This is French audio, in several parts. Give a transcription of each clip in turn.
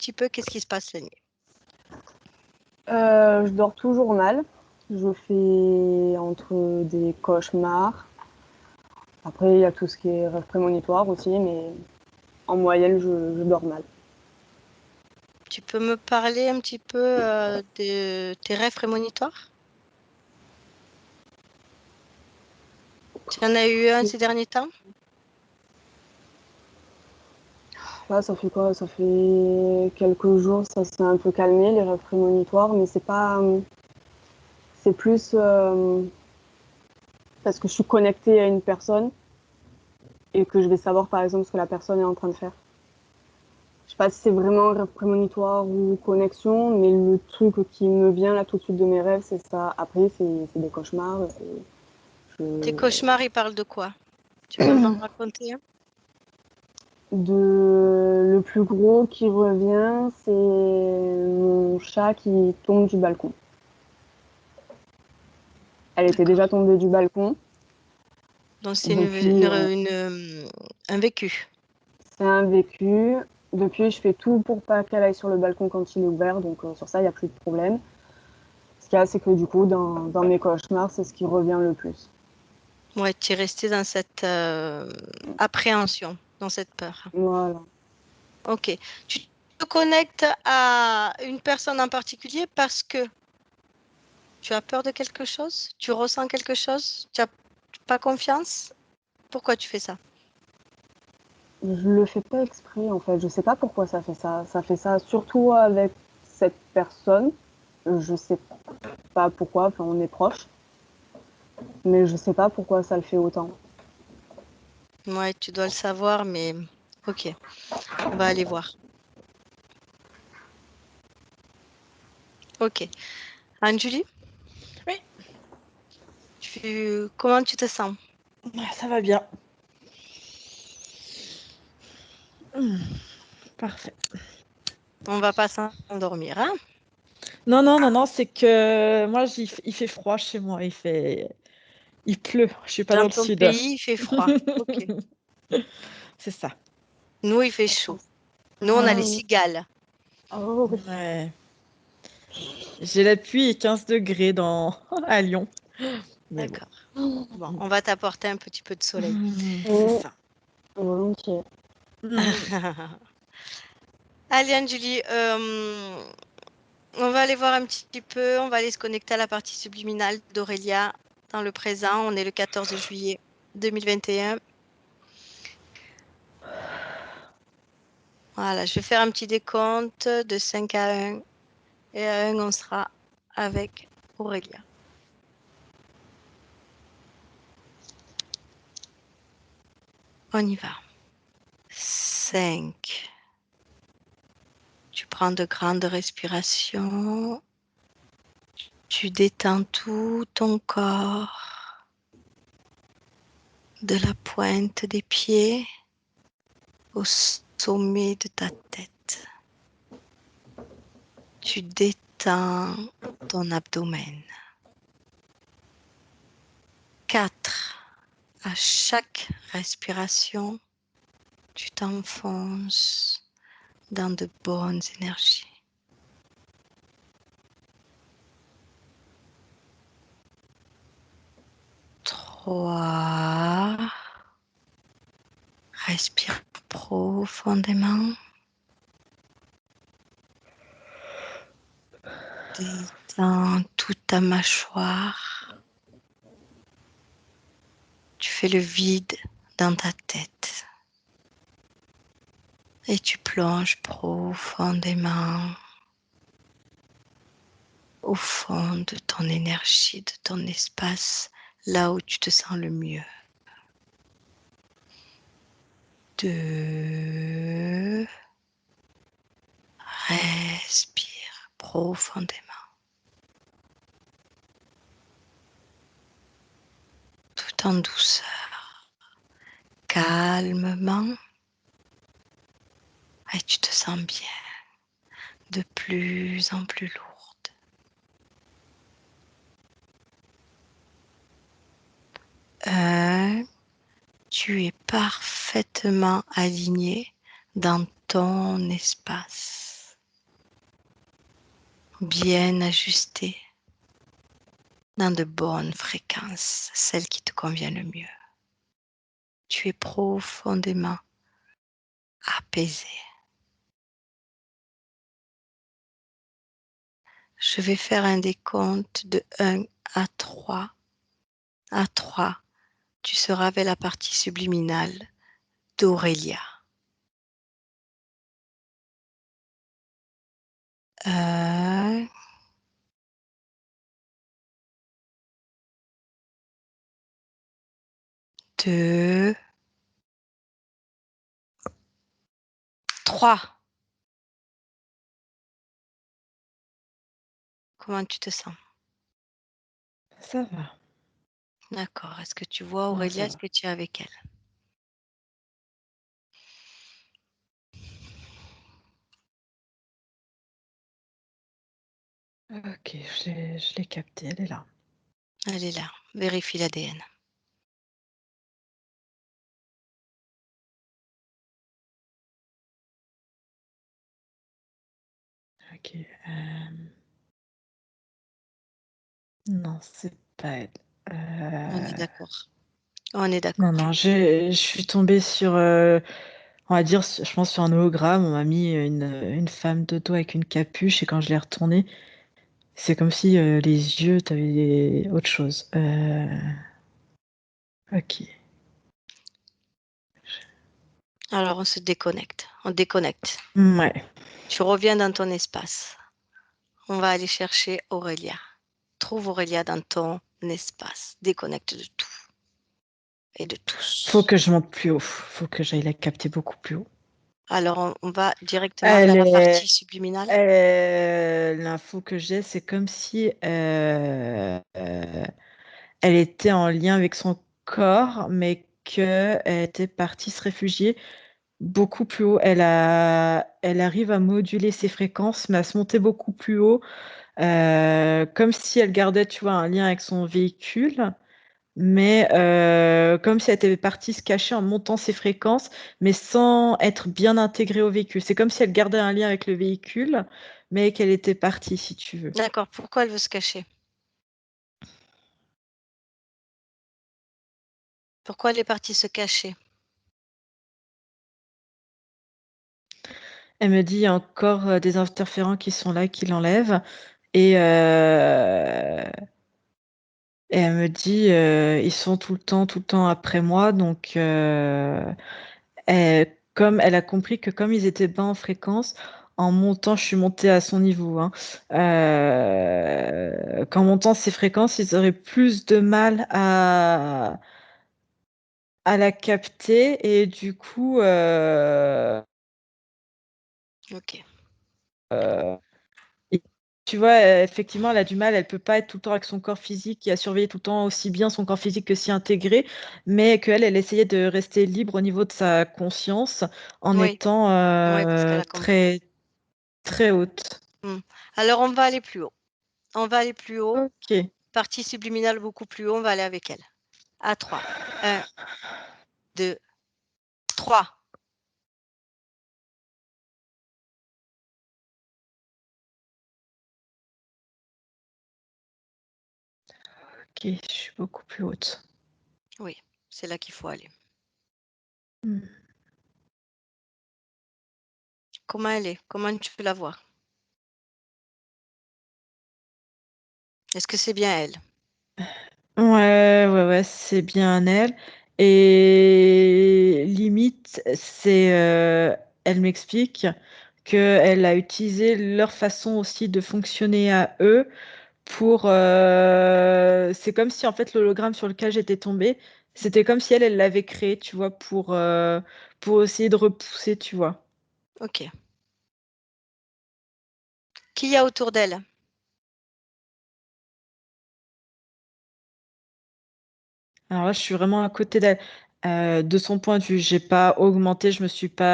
petit peu qu'est-ce qui se passe la nuit. Je dors toujours mal. Je fais entre des cauchemars. Après, il y a tout ce qui est rêve prémonitoire aussi, mais en moyenne, je dors mal. Tu peux me parler un petit peu de tes rêves prémonitoires? Tu en as eu un ces derniers temps? Là, ça fait quoi? Ça fait quelques jours, ça s'est un peu calmé, les rêves prémonitoires, mais c'est pas. C'est plus parce que je suis connectée à une personne et que je vais savoir, par exemple, ce que la personne est en train de faire. Je sais pas si c'est vraiment un rêve prémonitoire ou connexion, mais le truc qui me vient là tout de suite de mes rêves, c'est ça. Après, c'est des cauchemars. Tes cauchemars, ils parlent de quoi? Tu peux m'en raconter un? Le plus gros qui revient, c'est mon chat qui tombe du balcon. Elle était D'accord. déjà tombée du balcon. Donc c'est Depuis, un vécu. c'est un vécu. Depuis, je fais tout pour pas qu'elle aille sur le balcon quand il est ouvert, donc sur ça, il n'y a plus de problème. Ce qu'il y a, c'est que du coup, dans mes cauchemars, c'est ce qui revient le plus. Ouais, tu es resté dans cette appréhension, dans cette peur. Voilà. Ok. Tu te connectes à une personne en particulier parce que tu as peur de quelque chose? Tu ressens quelque chose? Tu n'as pas confiance? Pourquoi tu fais ça? Je le fais pas exprès, en fait. Je sais pas pourquoi ça fait ça. Ça fait ça surtout avec cette personne. Je sais pas pourquoi. Enfin, on est proches, mais je sais pas pourquoi ça le fait autant. Ouais, tu dois le savoir, mais ok, on va aller voir. Ok. Anne-Julie, Oui, comment tu te sens? ça va bien. Parfait. On va pas s'endormir, hein? Non, non, non, non, c'est que moi, il fait froid chez moi. Il pleut. Je suis pas dans Dans le ton sud. pays, il fait froid. Ok. C'est ça. Nous, il fait chaud. Nous, on a les Ah, cigales. oh, oui. Ouais. J'ai la pluie et 15 degrés à Lyon. Mais bon. D'accord. Bon, on va t'apporter un petit peu de soleil. C'est Oh, ça. volontiers. Allez, Anne-Julie, on va aller voir un petit peu, on va aller se connecter à la partie subliminale d'Aurélia dans le présent. On est le 14 juillet 2021. Voilà, je vais faire un petit décompte de 5 à 1. Et à 1, on sera avec Aurélia. On y va. 5. Tu prends de grandes respirations. Tu détends tout ton corps, de la pointe des pieds au sommet de ta tête. Tu détends ton abdomen. 4. À chaque respiration, tu t'enfonces dans de bonnes énergies. 3. Respire profondément. Détends toute ta mâchoire. Tu fais le vide dans ta tête. Et tu plonges profondément au fond de ton énergie, de ton espace, là où tu te sens le mieux. 2. Respire profondément. Tout en douceur, calmement. Et tu te sens bien, de plus en plus lourde. 1. Tu es parfaitement aligné dans ton espace. bien ajustée, dans de bonnes fréquences, celle qui te convient le mieux. Tu es profondément apaisé. Je vais faire un décompte de 1 à 3. À 3, tu seras avec la partie subliminale d'Aurélia. 1, 2, 3. Comment tu te sens? Ça va. D'accord. Est-ce que tu vois Non, Aurélia? ça Est-ce que tu es avec elle? va. Ok, je l'ai captée, elle est là. Elle est là. Vérifie l'ADN. Ok. Non, c'est pas elle. On est d'accord. On est Non, d'accord. non, je suis tombée sur, on va dire, je pense sur un hologramme. On m'a mis une femme de dos avec une capuche et quand je l'ai retournée, c'est comme si les yeux, t'avais autre chose. Ok. Alors on se déconnecte. On déconnecte. Ouais. Tu reviens dans ton espace. On va aller chercher Aurélia. Trouve Aurélia dans ton espace. Déconnecte de tout et de Faut tous. que je monte plus haut. Faut que j'aille la capter beaucoup plus haut. Alors on va directement Elle vers la est, partie subliminale. l'info que j'ai, c'est comme si elle était en lien avec son corps, mais qu'elle était partie se réfugier beaucoup plus haut. Elle arrive à moduler ses fréquences, mais à se monter beaucoup plus haut, comme si elle gardait, tu vois, un lien avec son véhicule, mais comme si elle était partie se cacher en montant ses fréquences, mais sans être bien intégrée au véhicule. C'est comme si elle gardait un lien avec le véhicule, mais qu'elle était partie, si tu veux. D'accord. Pourquoi elle veut se cacher? Pourquoi elle est partie se cacher? Elle me dit, il y a encore des interférents qui sont là, qui l'enlèvent. Et elle me dit, ils sont tout le temps après moi. Donc, comme elle a compris que comme ils étaient bas en fréquence, en montant, je suis montée à son niveau, hein, qu'en montant ces fréquences, ils auraient plus de mal à la capter. Et du coup, Ok. et tu vois, effectivement, elle a du mal, elle peut pas être tout le temps avec son corps physique et à surveiller tout le temps aussi bien son corps physique que s'y intégrer, mais qu'elle, elle essayait de rester libre au niveau de sa conscience en Oui. étant Oui, parce qu'elle a compris. très, très haute. Alors on va aller plus haut. On va aller plus haut. Ok, Partie subliminale beaucoup plus haut. On va aller avec elle. À 3. 1, 2, 3. ok, je suis beaucoup plus haute. Oui, c'est là qu'il faut aller. Hmm. Comment elle est? Comment tu peux la voir? Est-ce que c'est bien elle? Ouais, c'est bien elle. Et limite, elle m'explique qu'elle a utilisé leur façon aussi de fonctionner à eux pour. C'est comme si en fait l'hologramme sur lequel j'étais tombée, c'était comme si elle l'avait créé, tu vois, pour essayer de repousser, tu vois. Ok. Qui y a autour d'elle? Alors là, je suis vraiment à côté d'elle. De son point de vue, j'ai pas augmenté, je me suis pas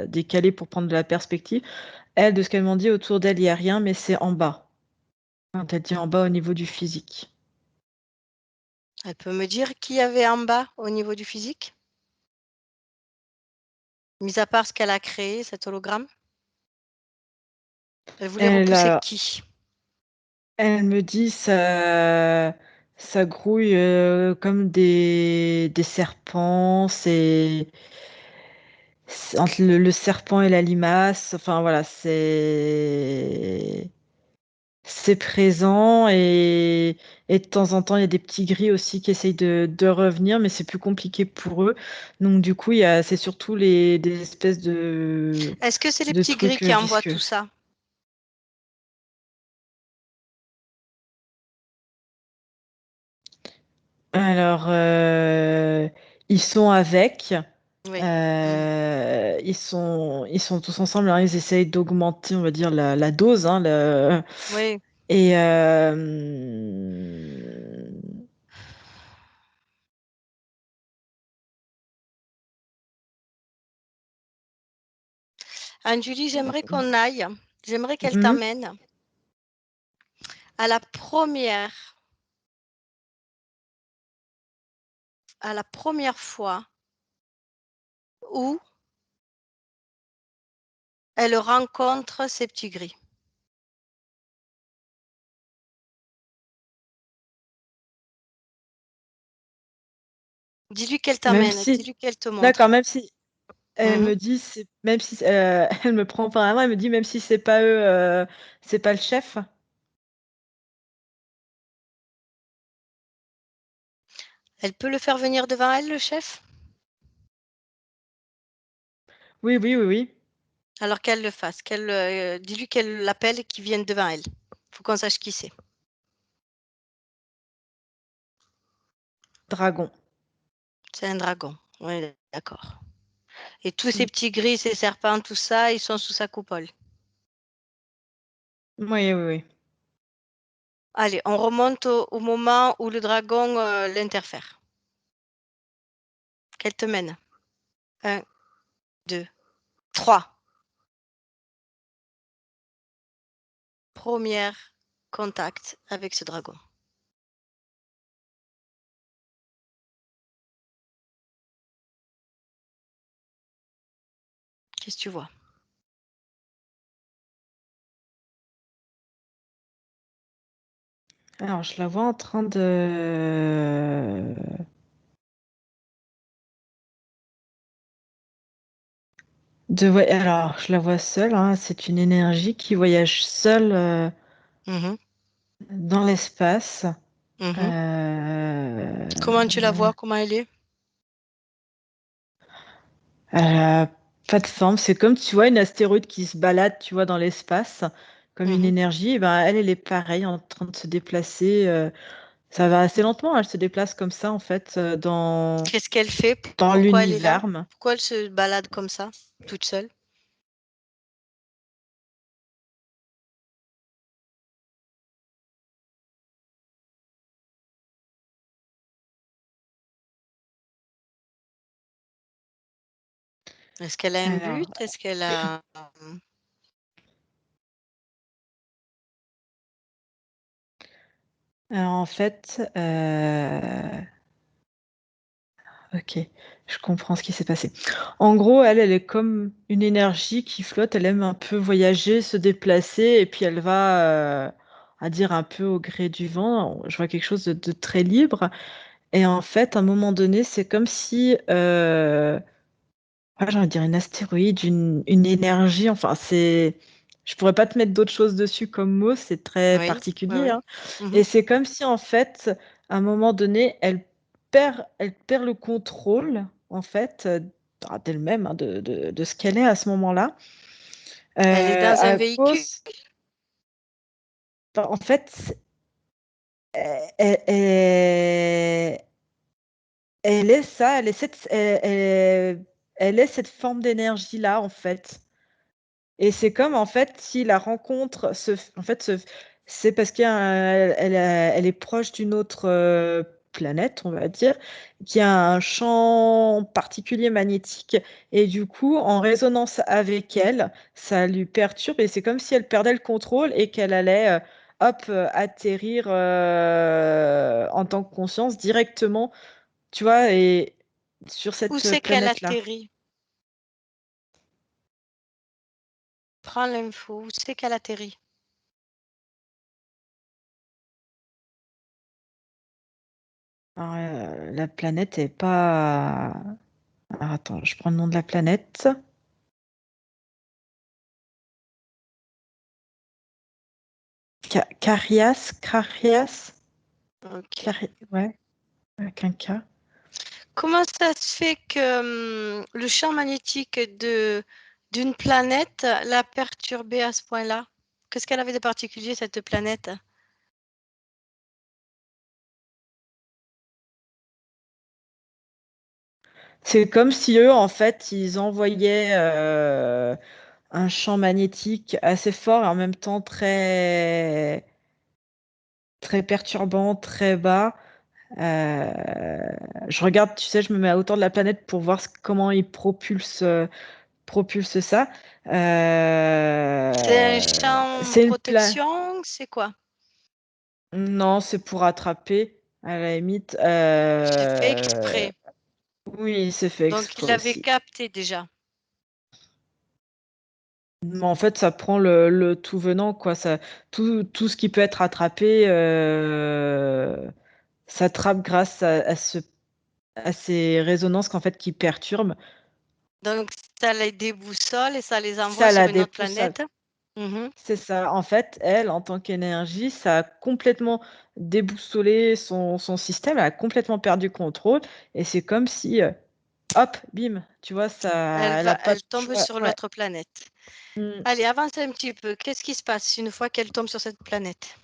décalée pour prendre de la perspective. Elle, de ce qu'elle m'a dit, autour d'elle, il n'y a rien, mais c'est en bas. Quand elle dit en bas au niveau du physique. Elle peut me dire qui y avait en bas au niveau du physique? Mis à part ce qu'elle a créé, cet hologramme? Elle voulait Elle, repousser a- qui? elle me dit ça grouille comme des serpents, c'est entre le serpent et la limace, enfin voilà, c'est présent et de temps en temps il y a des petits gris aussi qui essayent de revenir, mais c'est plus compliqué pour eux. Donc du coup, c'est surtout des espèces Est-ce que c'est les de petits gris trucs qui envoient visqueux. tout ça? Alors, ils sont avec. Oui. Mm. Ils sont tous ensemble, hein, ils essayent d'augmenter, on va dire, la dose, hein, Oui. et Anne-Julie, j'aimerais qu'elle mhm. t'amène à la première fois où elle rencontre ces petits gris. Dis-lui qu'elle Même t'amène, si, dis-lui qu'elle te d'accord, montre. même si elle Mhm. me dit, même si elle me prend par la main, elle me dit, même si c'est pas eux, c'est pas le chef. Elle peut le faire venir devant elle, le chef? Oui, oui, oui, oui. Alors qu'elle le fasse. Dis-lui qu'elle l'appelle et qu'il vienne devant elle. Faut qu'on sache qui c'est. Dragon. C'est un dragon. Oui, d'accord. Et tous ces Mm. petits gris, ces serpents, tout ça, ils sont sous sa coupole. Oui, oui, oui. Allez, on remonte au moment où le dragon l'interfère. Qu'elle te mène. Un, deux, trois. Premier contact avec ce dragon. Qu'est-ce que tu vois? Alors, je la vois en train ouais, alors, je la vois seule, hein, c'est une énergie qui voyage seule Mhm, dans l'espace. mhm. Comment tu la Euh, vois? Comment elle est? Elle a pas de forme. C'est comme, tu vois, une astéroïde qui se balade, tu vois, dans l'espace, comme une Mhm. énergie. Et ben, elle est pareille, en train de se déplacer. Ça va assez lentement. Elle se déplace comme ça, en fait, Qu'est-ce qu'elle fait? dans Pourquoi elle est là? l'univers. Pourquoi elle se balade comme ça, toute seule? Est-ce qu'elle a un but? Alors, Est-ce qu'elle a... en fait, ok, je comprends ce qui s'est passé. En gros, elle est comme une énergie qui flotte. Elle aime un peu voyager, se déplacer, et puis elle va, à dire un peu au gré du vent. Je vois quelque chose de très libre. Et en fait, à un moment donné, c'est comme si, j'ai envie de dire une astéroïde, une énergie. Enfin, je pourrais pas te mettre d'autres choses dessus comme mot. C'est très Oui, oui, particulier, oui. hein. Mhm. Et c'est comme si, en fait, à un moment donné, elle perd le contrôle, en fait, d'elle-même, hein, de ce qu'elle est à ce moment-là, Elle est dans un à véhicule cause, en fait, elle, elle est ça, elle est cette forme d'énergie-là, en fait. Et c'est comme, en fait, si la rencontre en fait, c'est parce elle est proche d'une autre planète, on va dire, qui a un champ particulier magnétique. Et du coup, en résonance avec elle, ça lui perturbe. Et c'est comme si elle perdait le contrôle et qu'elle allait, hop, atterrir en tant que conscience directement, tu vois, et sur où cette c'est qu'elle planète-là. atterrit? Prends l'info. Où c'est qu'elle atterrit? Alors, la planète est pas... Alors, attends, je prends le nom de la planète. Carias. Ok. Ouais, avec un K. Comment ça se fait que le champ magnétique d'une planète l'a perturbée à ce point-là? Qu'est-ce qu'elle avait de particulier, cette planète? C'est comme si eux, en fait, ils envoyaient un champ magnétique assez fort et en même temps très, très perturbant, très bas. Je regarde, tu sais, je me mets à hauteur de la planète pour voir comment ils propulsent ça. C'est un champ C'est une protection, c'est quoi? Non, c'est pour attraper, à la limite. C'est fait exprès. Oui, c'est fait Donc, il exprès l'avait aussi. capté déjà. Mais en fait, ça prend le tout venant, quoi. Tout ce qui peut être attrapé s'attrape grâce à ces résonances qu'en fait, qui perturbent. Donc, ça les déboussole et ça les envoie Ça sur la une autre déboussole. planète. Mhm. C'est ça. En fait, elle, en tant qu'énergie, ça a complètement déboussolé son système. Elle a complètement perdu contrôle. Et c'est comme si, hop, bim, tu vois, elle a pas de Elle tombe choix. sur Ouais. l'autre planète. Mm. Allez, avance un petit peu. Qu'est-ce qui se passe une fois qu'elle tombe sur cette planète?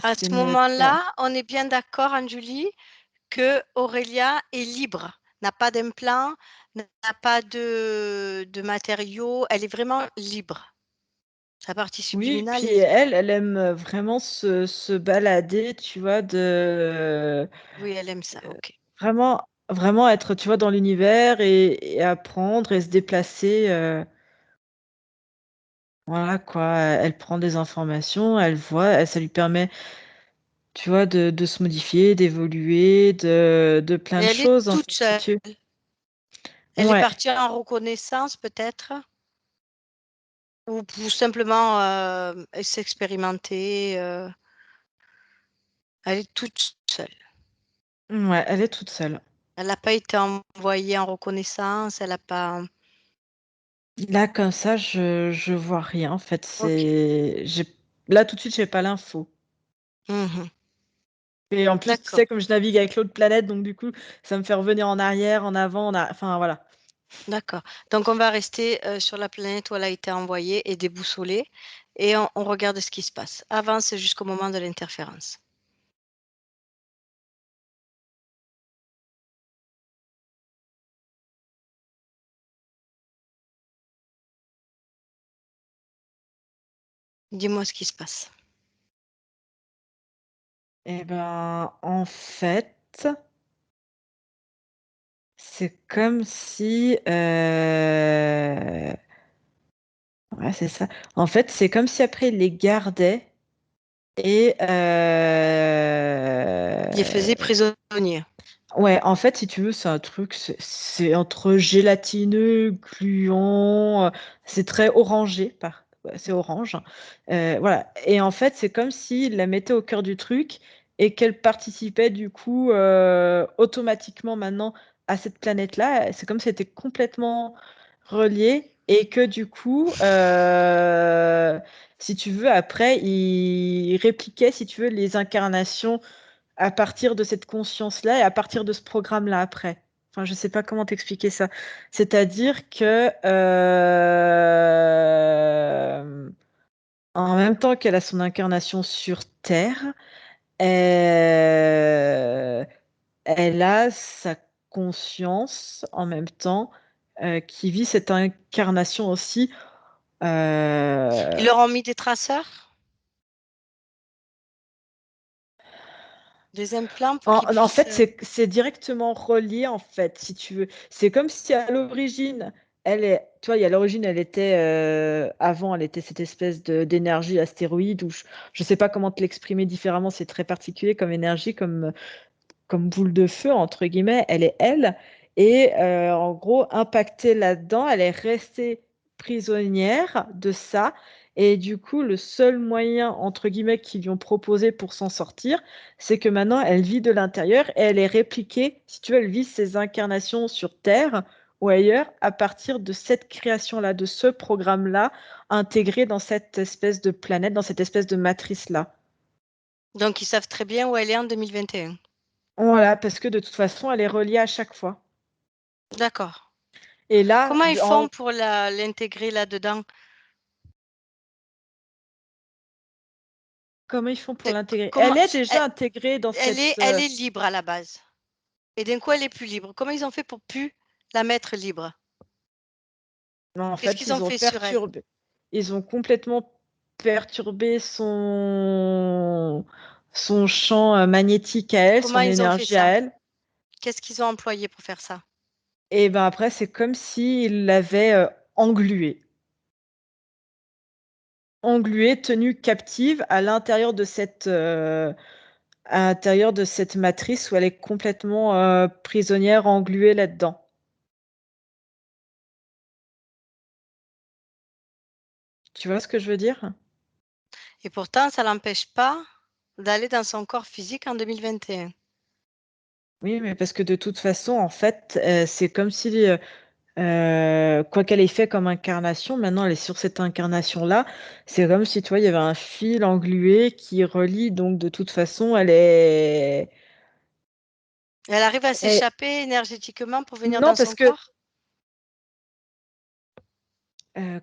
À C'est ce une planète. moment-là, on est bien d'accord, Anjuli, que Aurélia est libre, n'a pas d'implant, n'a pas de matériaux, elle est vraiment libre. Sa partie Oui, subliminale puis est libre. elle aime vraiment se balader, tu vois, Oui, elle aime ça, ok. vraiment être, tu vois, dans l'univers et apprendre et se déplacer. Voilà quoi, elle prend des informations, elle voit, ça lui permet, tu vois, de se modifier, d'évoluer, de Et plein de elle est choses, en toute fait, si seule. tu... Elle est Ouais. partie en reconnaissance, peut-être, ou pour simplement s'expérimenter. Elle est toute seule. Ouais, elle est toute seule. Elle n'a pas été envoyée en reconnaissance, elle n'a pas. Là, comme ça, je vois rien, en fait. Ok. Là, tout de suite, j'ai pas l'info. Mhm. Et en plus, tu D'accord, sais, comme je navigue avec l'autre planète, donc du coup, ça me fait revenir en arrière, en avant, enfin voilà. d'accord. Donc on va rester sur la planète où elle a été envoyée et déboussolée et on regarde ce qui se passe. Avance jusqu'au moment de l'interférence. Dis-moi ce qui se passe. Eh ben, en fait, c'est comme si... Ouais, c'est ça. En fait, c'est comme si après, ils les gardaient et... Il les faisait prisonniers. Ouais, en fait, si tu veux, c'est un truc, c'est entre gélatineux, gluant, c'est très orangé, ouais, c'est orange. Voilà. Et en fait, c'est comme s'il la mettait au cœur du truc et qu'elle participait du coup automatiquement maintenant à cette planète-là. C'est comme si c'était complètement relié et que du coup, si tu veux, après, il répliquait, si tu veux, les incarnations à partir de cette conscience-là et à partir de ce programme-là après. Enfin, je ne sais pas comment t'expliquer ça. C'est-à-dire que en même temps qu'elle a son incarnation sur Terre, euh, elle a sa conscience en même temps qui vit cette incarnation aussi. Ils euh, leur ont mis des traceurs, des implants pour qu'ils En puissent. fait, c'est directement relié, en fait, si tu veux. C'est comme si à l'origine, tu vois, il y a l'origine, elle était, avant, elle était cette espèce d'énergie astéroïde, ou je sais pas comment te l'exprimer différemment, c'est très particulier comme énergie, comme boule de feu, entre guillemets, elle est elle. et en gros, impactée là-dedans, elle est restée prisonnière de ça et du coup, le seul moyen, entre guillemets, qu'ils lui ont proposé pour s'en sortir, c'est que maintenant elle vit de l'intérieur et elle est répliquée, si tu veux, elle vit ses incarnations sur Terre ou ailleurs à partir de cette création-là, de ce programme-là, intégré dans cette espèce de planète, dans cette espèce de matrice-là. Donc, ils savent très bien où elle est en 2021. Voilà, parce que de toute façon, elle est reliée à chaque fois. D'accord. Et là, Comment ils en font pour l'intégrer là-dedans? comment ils font pour De- l'intégrer? comment Elle est déjà elle, intégrée dans elle cette, est libre à la base. Et d'un coup, elle est plus libre. Comment ils ont fait pour plus la mettre libre? en Qu'est-ce fait, qu'ils ont fait sur elle? ils ont complètement perturbé son champ, magnétique à elle, Comment son ils ont fait énergie à ça? elle Qu'est-ce qu'ils ont employé pour faire ça? et ben, après, c'est comme s'ils l'avaient, engluée. Engluée, tenue captive à l'intérieur de cette matrice où elle est complètement, prisonnière, engluée là-dedans. Tu vois ce que je veux dire? Et pourtant, ça l'empêche pas d'aller dans son corps physique en 2021. Oui, mais parce que de toute façon, en fait, c'est comme si, quoi qu'elle ait fait comme incarnation, maintenant elle est sur cette incarnation-là. C'est comme si, tu vois, il y avait un fil englué qui relie, donc de toute façon, Elle arrive à elle s'échapper énergétiquement pour venir non, dans parce son que, corps?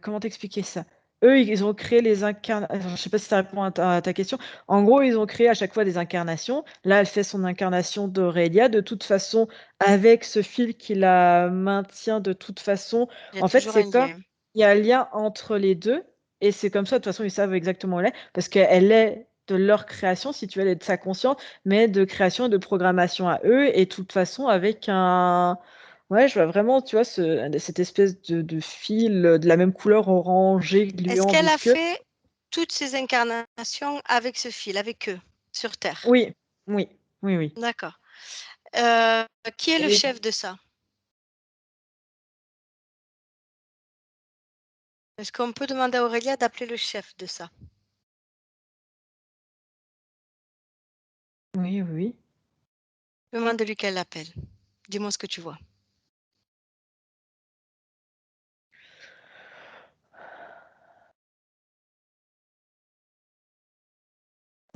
comment t'expliquer ça? Eux, ils ont créé les incarnations. Je sais pas si ça répond à ta question. En gros, ils ont créé à chaque fois des incarnations. Là, elle fait son incarnation d'Aurélia. De toute façon, avec ce fil qui la maintient de toute façon, Il y a en fait, toujours c'est un comme lien. il y a un lien entre les 2 et c'est comme ça, de toute façon, ils savent exactement où elle est parce qu'elle est de leur création, si tu veux, elle est de sa conscience, mais de création et de programmation à eux et de toute façon avec un ouais, je vois vraiment, tu vois, cette espèce de fil, de la même couleur orangé Est-ce gluant, qu'elle a visqueux. fait toutes ces incarnations avec ce fil, avec eux, sur Terre? Oui, oui, oui, oui. D'accord. Qui est le Et chef de ça? Est-ce qu'on peut demander à Aurélia d'appeler le chef de ça? oui, oui, oui. Demande-lui qu'elle l'appelle. Dis-moi ce que tu vois.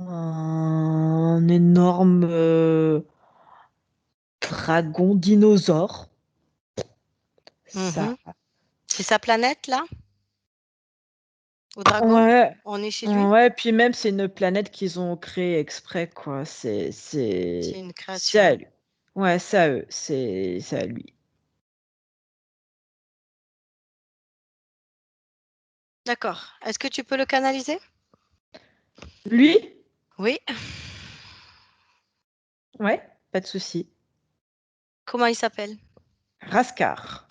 Un énorme, dragon dinosaure. Ça Mhm. C'est sa planète, là? Au dragon? ouais, On est chez lui? ouais, puis même, c'est une planète qu'ils ont créée exprès, quoi. C'est une C'est création. à lui. Ouais, c'est à eux, c'est à lui. D'accord. Est-ce que tu peux le canaliser? Lui? Oui. Ouais, pas de souci. Comment il s'appelle? Raskar.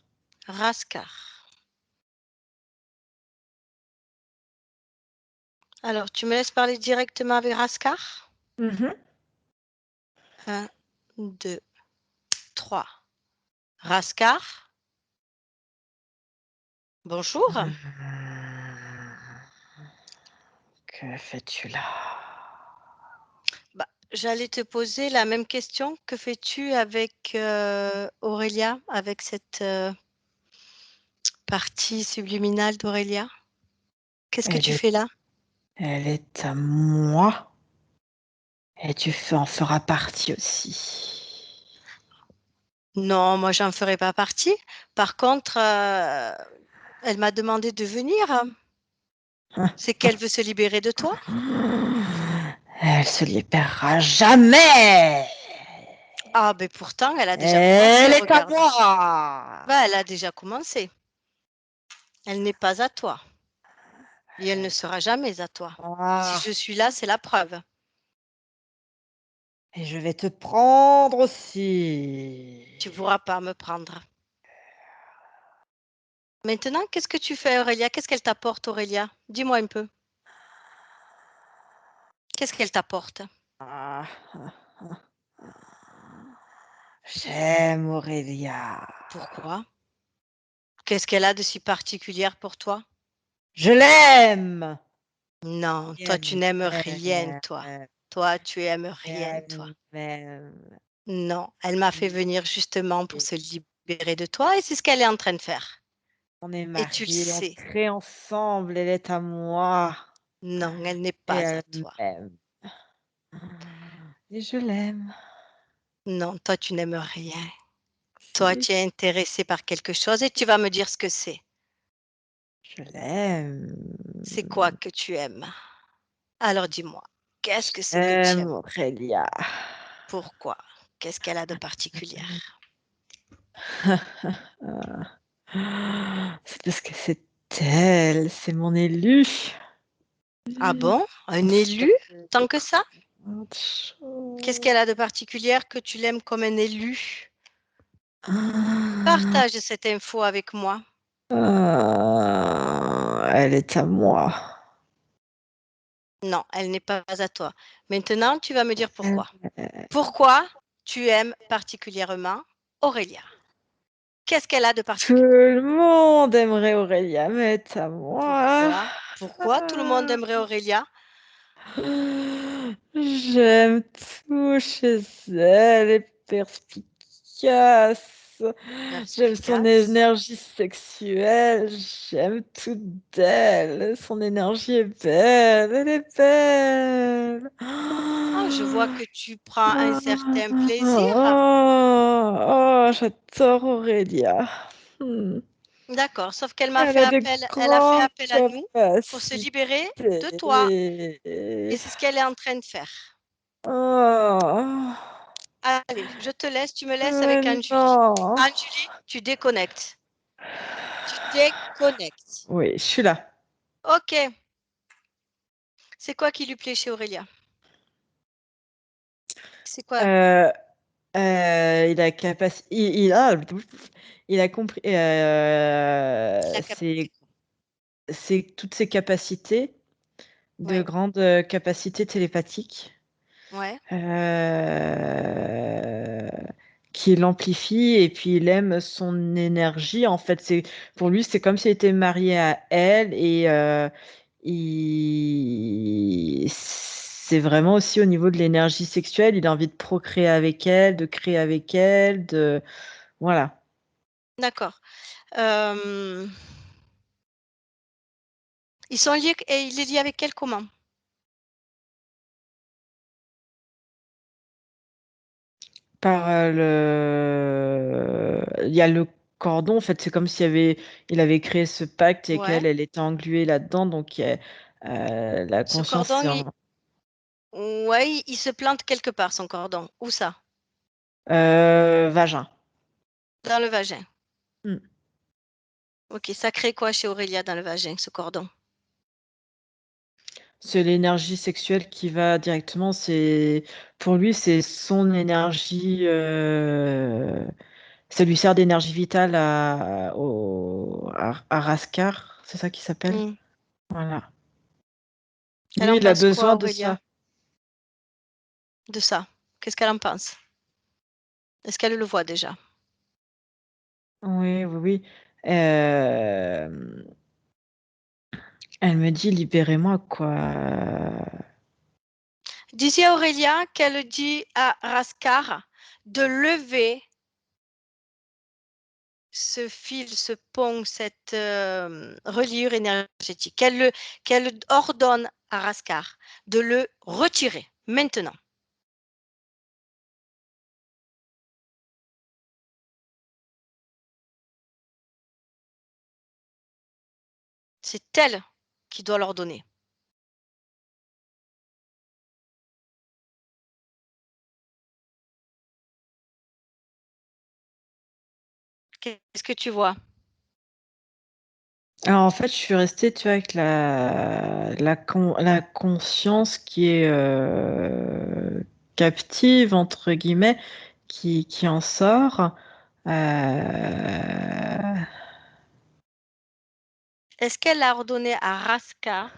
Raskar. Alors, tu me laisses parler directement avec Raskar? Mmh. 1, 2, 3. Raskar, bonjour. Que fais-tu là? Bah, j'allais te poser la même question. Que fais-tu avec Aurélia, avec cette partie subliminale d'Aurélia? Qu'est-ce que Elle tu est fais là? elle est à moi et en feras partie aussi. Non, moi, j'en ferai pas partie. Par contre, elle m'a demandé de venir. C'est qu'elle veut se libérer de toi? Elle se libérera jamais! Ah, ben pourtant, elle a déjà Elle commencé, est à regarde. moi! Bah, elle a déjà commencé. Elle n'est pas à toi. Et elle ne sera jamais à toi. Si Ah, je suis là, c'est la preuve. et je vais te prendre aussi. Tu ne pourras pas me prendre. Maintenant, qu'est-ce que tu fais, Aurélia? Qu'est-ce qu'elle t'apporte, Aurélia? Dis-moi un peu. Qu'est-ce qu'elle t'apporte? Ah, J'aime Aurélia. Pourquoi? Qu'est-ce qu'elle a de si particulier pour toi? Je l'aime. Non, Et toi, elle tu n'aimes rien, m'aime. toi. Toi, tu aimes Et rien, toi. elle m'aime. Non, elle m'a fait venir justement pour se libérer de toi et c'est ce qu'elle est en train de faire. On est Et tu le mariés, on sais. crée ensemble, elle est à moi. Non, elle n'est Et pas à elle toi. m'aime. Et je l'aime. Non, toi, tu n'aimes rien. Toi, Si, tu es intéressé par quelque chose et tu vas me dire ce que c'est. je l'aime. C'est quoi que tu aimes? Alors dis-moi, qu'est-ce que c'est que tu J'aime aimes? Aurélia. Pourquoi? Qu'est-ce qu'elle a de particulier? C'est parce que c'est elle, c'est mon élu. Ah bon? Un On se élu? Tant que ça? plein de Qu'est-ce choses. qu'elle a de particulier que tu l'aimes comme un élu? Ah, Partage cette info avec moi. elle est à moi. Non, elle n'est pas à toi. Maintenant, tu vas me dire Elle pourquoi. Pourquoi tu aimes particulièrement Aurélia? Qu'est-ce qu'elle a de Tout particulier? le monde aimerait Aurélia, mais elle est à moi. Pourquoi? Pourquoi tout le monde aimerait Aurélia? J'aime tout chez elle, elle est perspicace. J'aime son Perspicace. énergie sexuelle, j'aime tout d'elle. Son énergie est belle, elle est belle. Ah, je vois que tu prends un certain plaisir. J'adore Aurélia. Hmm. D'accord, sauf qu'elle Elle a de elle a fait grandes appel à nous pour se libérer de toi. Et capacités. c'est ce qu'elle est en train de faire. Oh, Allez, je te laisse, tu me laisses avec mais Anjuli. non. Anjuli, tu déconnectes. Tu déconnectes. Oui, je suis là. Ok. C'est quoi qui lui plaît chez Aurélia? C'est quoi? Euh, il a il a compris. La capacité. C'est toutes ses capacités, de Ouais, grandes capacités télépathiques, ouais, euh, qui l'amplifie et puis il aime son énergie. En fait, pour lui, c'est comme s'il était marié à elle et c'est vraiment aussi au niveau de l'énergie sexuelle. Il a envie de procréer avec elle, de créer avec elle, voilà. d'accord. Euh, Ils sont liés et il est lié avec elle comment? Par il y a le cordon. En fait, c'est comme il avait créé ce pacte et Ouais. elle était engluée là-dedans. Donc, la Ce conscience, cordon, ouais, il se plante quelque part, son cordon. Où ça? vagin. Dans le vagin. Mm. Ok, ça crée quoi chez Aurélia dans le vagin, ce cordon? C'est l'énergie sexuelle qui va directement. Pour lui, c'est son énergie. Ça lui sert d'énergie vitale à Raskar. C'est ça qui s'appelle. Hmm. Voilà. Elle Lui, en il a pense quoi, besoin de Aurélia, ça. de ça? Qu'est-ce qu'elle en pense? Est-ce qu'elle le voit déjà? Oui, oui, oui. Elle me dit libérez-moi, quoi. Dis à Aurélia qu'elle dit à Raskar de lever ce fil, ce pont, cette reliure énergétique, qu'elle ordonne à Raskar de le retirer maintenant. C'est elle qui doit l'ordonner. Qu'est-ce que tu vois? Alors, en fait, je suis restée, tu vois, avec la conscience qui est captive, entre guillemets, qui en sort. Euh, Est-ce qu'elle a ordonné à Raskar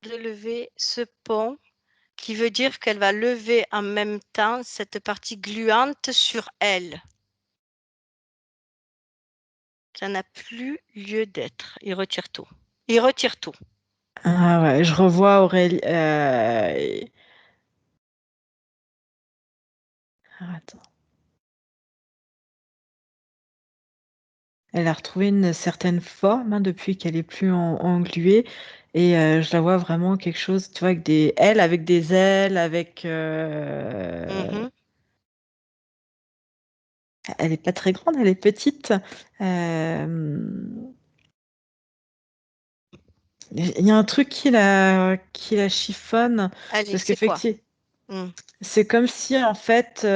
de lever ce pont qui veut dire qu'elle va lever en même temps cette partie gluante sur elle. Ça n'a plus lieu d'être. Il retire tout. Il retire tout. Ah ouais, je revois Aurélie. Attends. Elle a retrouvé une certaine forme depuis qu'elle est plus engluée. Et je la vois vraiment quelque chose, tu vois, avec des ailes, avec. Mhm. Elle est pas très grande, elle est petite. Il y a un truc qui la chiffonne, Allez, parce c'est quoi? qu'effectivement, c'est comme si en fait, dans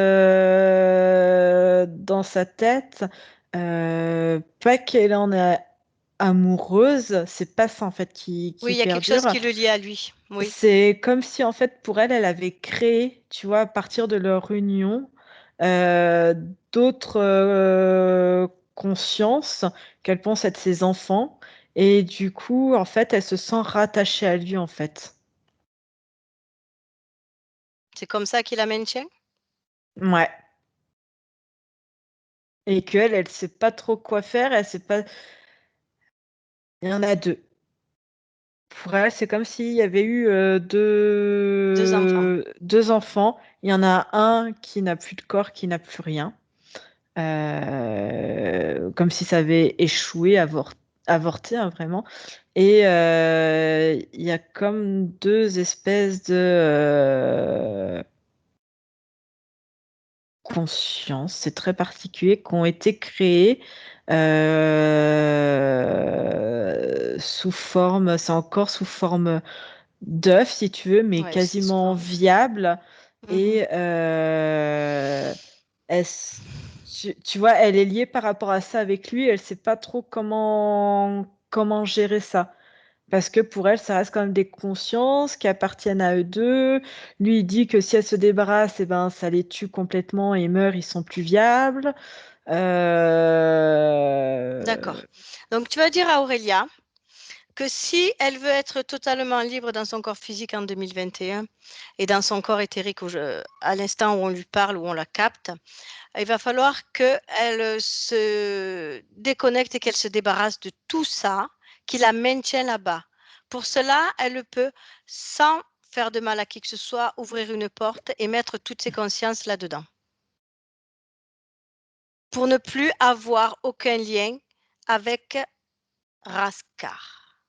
sa tête, pas qu'elle en est amoureuse, c'est pas ça en fait qui Oui, il y a quelque chose perdure. qui le lie à lui. Oui, C'est comme si en fait pour elle, elle avait créé, tu vois, à partir de leur union, euh, d'autres consciences qu'elle pense être ses enfants. Et du coup, en fait, elle se sent rattachée à lui en fait. c'est comme ça qu'il la maintient. Ouais. Et qu'elle sait pas trop quoi faire, elle sait pas. Il y en a deux. Pour elle, c'est comme s'il y avait eu Deux enfants. deux enfants. Il y en a un qui n'a plus de corps, qui n'a plus rien. Comme si ça avait échoué, avorté, hein, vraiment. Et il y a comme deux espèces de conscience, c'est très particulier, qui ont été créées sous forme, c'est encore sous forme d'œuf, si tu veux, mais Ouais, c'est quasiment souvent. viable. Mhm. Et tu vois, elle est liée par rapport à ça avec lui, elle sait pas trop comment gérer ça. Parce que pour elle, ça reste quand même des consciences qui appartiennent à eux deux. Lui, il dit que si elle se débarrasse, eh ben, ça les tue complètement et ils meurent, ils sont plus viables. D'accord. Donc, tu vas dire à Aurélia que si elle veut être totalement libre dans son corps physique en 2021 et dans son corps éthérique à l'instant où on lui parle, où on la capte, il va falloir qu'elle se déconnecte et qu'elle se débarrasse de tout ça, qui la maintient là-bas. Pour cela, elle peut, sans faire de mal à qui que ce soit, ouvrir une porte et mettre toutes ses consciences là-dedans. Pour ne plus avoir aucun lien avec Raskar.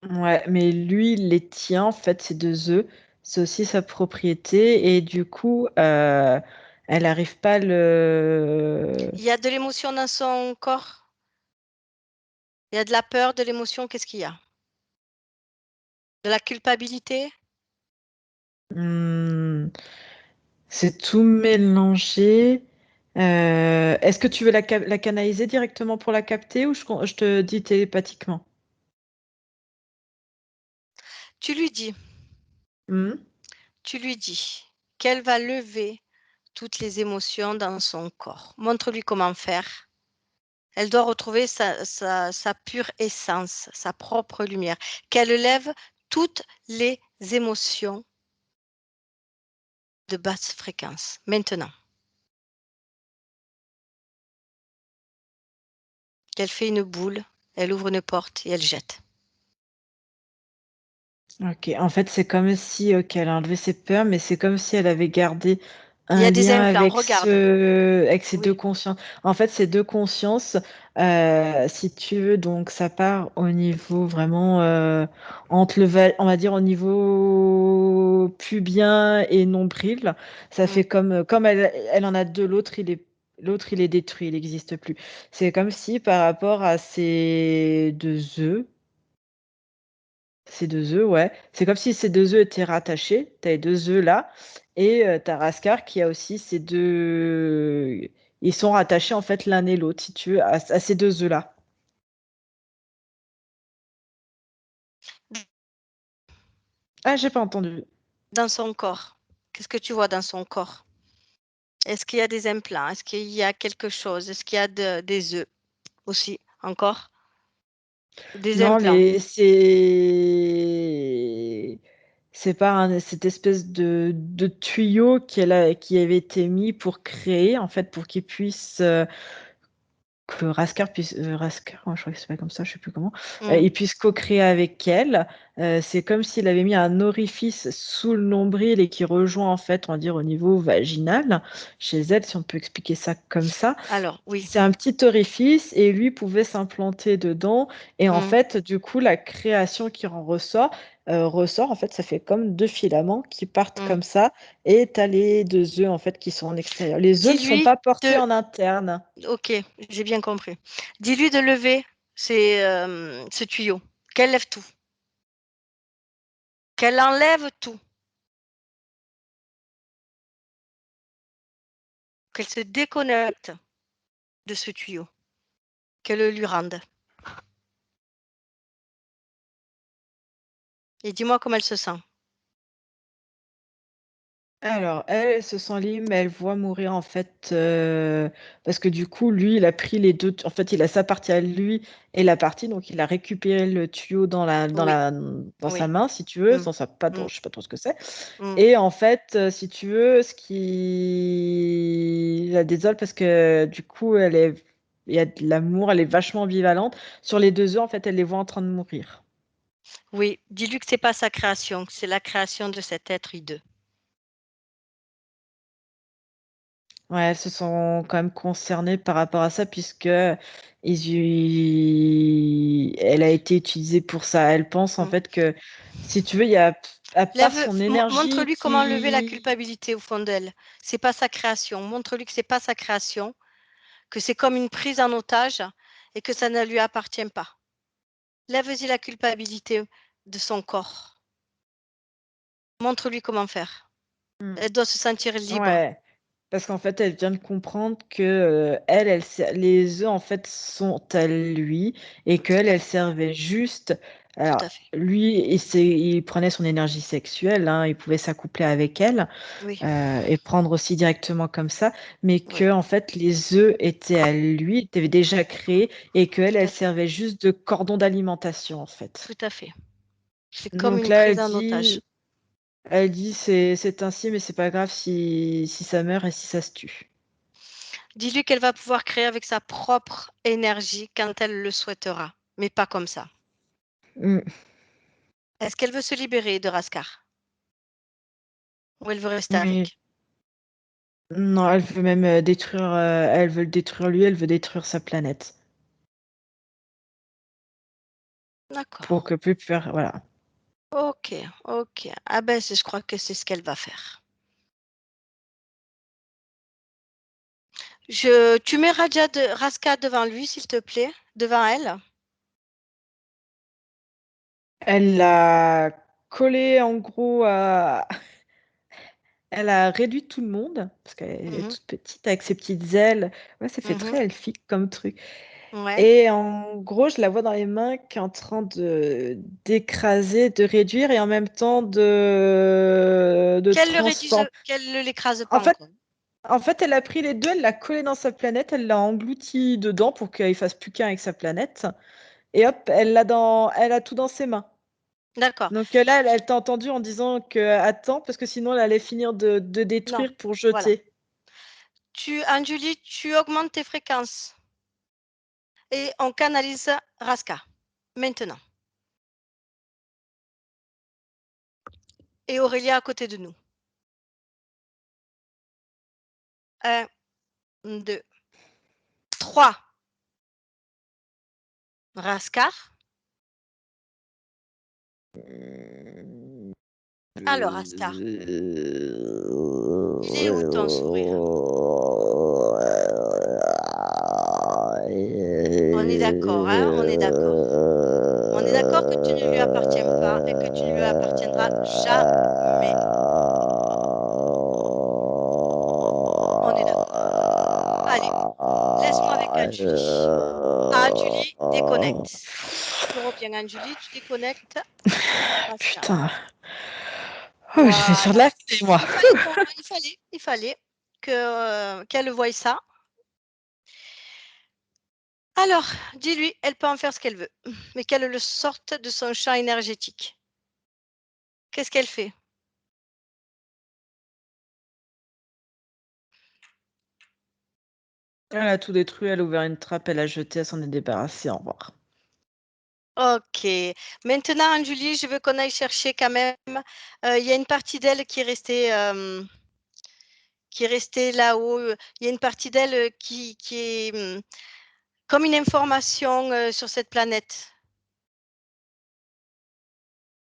Ouais, mais lui, il les tient, en fait, ces deux œufs. C'est aussi sa propriété. Et du coup, elle n'arrive pas à le. Il y a de l'émotion dans son corps. Il y a de la peur, de l'émotion. Qu'est-ce qu'il y a? De la culpabilité? Hmm, c'est tout mélangé. Est-ce que tu veux la canaliser directement pour la capter ou je te dis télépathiquement? Tu lui dis, Hmm. tu lui dis qu'elle va lever toutes les émotions dans son corps. Montre-lui comment faire. Elle doit retrouver sa pure essence, sa propre lumière. Qu'elle lève toutes les émotions de basse fréquence. Maintenant, qu'elle fait une boule, elle ouvre une porte et elle jette. Ok, en fait, c'est comme si elle a enlevé ses peurs, mais c'est comme si elle avait gardé Il y un a des lien implants, regarde. avec ces deux Oui. consciences. En fait, ces deux consciences, si tu veux, donc ça part au niveau vraiment entre on va dire au niveau pubien et nombril. Ça Mm. fait comme elle en a deux, l'autre il est détruit, il n'existe plus. C'est comme si par rapport à ces deux œufs. Ces deux œufs, ouais. C'est comme si ces deux œufs étaient rattachés. Tu as les deux œufs là. Et tu as Raskar qui a aussi ces deux. Ils sont rattachés en fait l'un et l'autre, si tu veux, à ces deux œufs-là. Ah, j'ai pas entendu. Dans son corps. Qu'est-ce que tu vois dans son corps? Est-ce qu'il y a des implants? Est-ce qu'il y a quelque chose? Est-ce qu'il y a des œufs aussi? Encore? Des Non, implants. C'est par cette espèce de tuyau qui avait été mis pour créer, en fait, pour qu'il puisse, que Raskar puisse, Raskar, je crois que c'est pas comme ça, je sais plus comment, il puisse co-créer avec elle. C'est comme s'il avait mis un orifice sous le nombril et qui rejoint, en fait, on va dire, au niveau vaginal, chez elle, si on peut expliquer ça comme ça. Alors, oui. C'est un petit orifice et lui pouvait s'implanter dedans. Et en fait, du coup, la création qui en ressort, en fait, ça fait comme 2 filaments qui partent comme ça. Et tu as les 2 œufs, en fait, qui sont en extérieur. Les œufs ne sont Dis-lui pas portés de... en interne. Ok, j'ai bien compris. Dis-lui de lever ce tuyau, qu'elle lève tout, qu'elle enlève tout, qu'elle se déconnecte de ce tuyau, qu'elle le lui rende. Et dis-moi comment elle se sent. Alors, elle se sent libre, mais elle voit mourir, en fait, parce que du coup, lui, il a pris les 2 en fait, il a sa partie à lui et la partie donc il a récupéré le tuyau dans Oui, sa oui. main, si tu veux, Mm, dans sa patte, mm, je sais pas trop ce que c'est. mm. Et en fait, si tu veux, ce qui la désole parce que du coup, il y a de l'amour, elle est vachement ambivalente. Sur les 2 œufs, en fait, elle les voit en train de mourir. Oui, dis-lui que c'est pas sa création, que c'est la création de cet être hideux. Ouais, elles se sont quand même concernées par rapport à ça puisque elle a été utilisée pour ça. Elle pense en Mm. fait que, si tu veux, il y a à part son énergie Montre-lui comment lever la qui culpabilité au fond d'elle. C'est pas sa création. Montre-lui que c'est pas sa création, que c'est comme une prise en otage et que ça ne lui appartient pas. Lève-y la culpabilité de son corps. Montre-lui comment faire. Mmh. Elle doit se sentir libre. Ouais, parce qu'en fait, elle vient de comprendre que, les œufs, en fait, sont à lui et Tout qu'elle, à elle fait. servait juste Tout alors à fait. lui, il prenait son énergie sexuelle, hein, il pouvait s'accoupler avec elle. Oui, Et prendre aussi directement comme ça, mais oui, que en fait les œufs étaient à lui, étaient déjà créés et qu'elle, tout elle à fait. servait juste de cordon d'alimentation en fait. Tout à fait. C'est comme Donc une là, prise en otage. elle dit c'est ainsi, mais c'est pas grave si ça meurt et si ça se tue. Dis-lui qu'elle va pouvoir créer avec sa propre énergie quand elle le souhaitera, mais pas comme ça. Mmh. Est-ce qu'elle veut se libérer de Raskar ou elle veut rester Oui. avec? Non, elle veut même, détruire, elle veut le détruire lui, elle veut détruire sa planète pour D'accord. que plus faire voilà. Ok, ok. Ah ben, je crois que c'est ce qu'elle va faire. Tu mets Raska devant lui, s'il te plaît, devant elle. Elle l'a collé en gros à elle a réduit tout le monde, parce qu'elle est Mhm, toute petite avec ses petites ailes. Ouais, ça fait mhm. très elfique comme truc Ouais. et en gros, je la vois dans les mains qui est en train d'écraser, de réduire et en même temps de transformer. Qu'elle ne l'écrase En pas fait encore. elle a pris les 2, elle l'a collé dans sa planète, elle l'a englouti dedans pour qu'il fasse plus qu'un avec sa planète et hop, elle a tout dans ses mains. D'accord. Donc là, elle t'a entendu en disant que: «Attends» parce que sinon elle allait finir de Non, détruire pour voilà. jeter. Anjuli, tu augmentes tes fréquences et on canalise Raska. Maintenant. Et Aurélia à côté de nous. 1, 2, 3. Raskar. Alors, Raskar, il est où ton sourire? On est d'accord, hein? On est d'accord. On est d'accord que tu ne lui appartiens pas et que tu ne lui appartiendras jamais. On est d'accord. Allez, laisse-moi avec Anjuli. Anjuli, déconnecte. Tu reviens, Anjuli, tu déconnectes Raskar. Putain. Oh, je vais Voilà. faire de la fête, moi. Il fallait qu'elle voie ça. Alors, dis-lui, elle peut en faire ce qu'elle veut, mais qu'elle le sorte de son champ énergétique. Qu'est-ce qu'elle fait? Elle a tout détruit, elle a ouvert une trappe, elle a jeté, elle s'en est débarrassée, au revoir. Ok. Maintenant, Anne-Julie, je veux qu'on aille chercher quand même. Il y a une partie d'elle qui est restée là-haut. Il y a une partie d'elle qui est comme une information sur cette planète.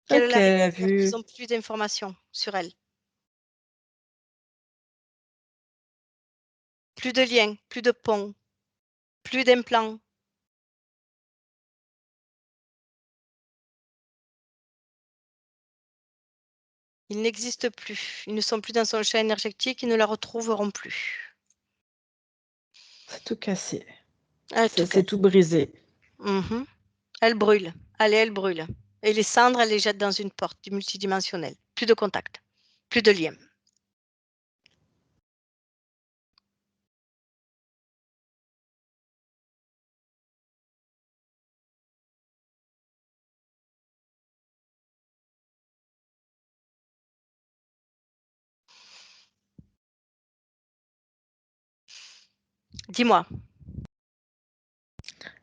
Qu'elle Ok, l'a elle a récupère, qu'ils vu. n'ont plus d'informations sur elle. Plus de liens, plus de ponts, plus d'implants. Ils n'existent plus. Ils ne sont plus dans son champ énergétique, ils ne la retrouveront plus. C'est tout cassé. Elle tout C'est casse. tout brisé. Mhm. Elle brûle. Allez, elle brûle. Et les cendres, elle les jette dans une porte du multidimensionnel. Plus de contact, plus de lien. Dis-moi.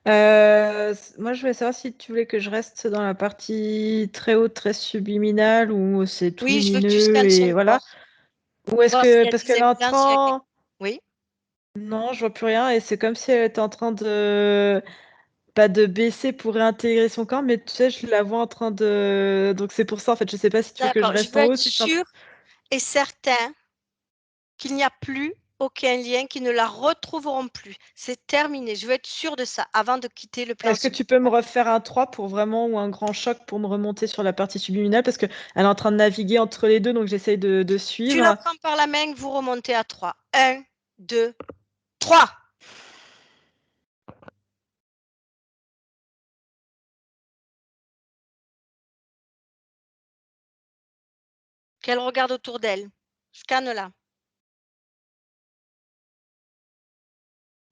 Moi, je voulais savoir si tu voulais que je reste dans la partie très haute, très subliminale, où c'est tout Oui, je veux que tu lumineux scannes et son voilà. corps. Ou est-ce Voir s'il que, y a parce des qu'elle est en implants, s'il y a quelque... train... Oui. Non, je vois plus rien et c'est comme si elle était en train de... Pas de baisser pour réintégrer son corps, mais tu sais, je la vois en train de... Donc c'est pour ça, en fait, je sais pas si tu veux que je D'accord. Je reste veux en haut, être si je suis en- sûre et certain qu'il n'y a plus aucun lien, qu'ils ne la retrouveront plus. C'est terminé. Je veux être sûre de ça avant de quitter le plan Est-ce que tu peux me subliminal. refaire un 3 pour vraiment, ou un grand choc pour me remonter sur la partie subliminale, parce qu'elle est en train de naviguer entre les deux, donc j'essaye de Tu la suivre. prends par la main, vous remontez à 3. 1, 2, 3. Qu'elle regarde autour d'elle. Scanne-la.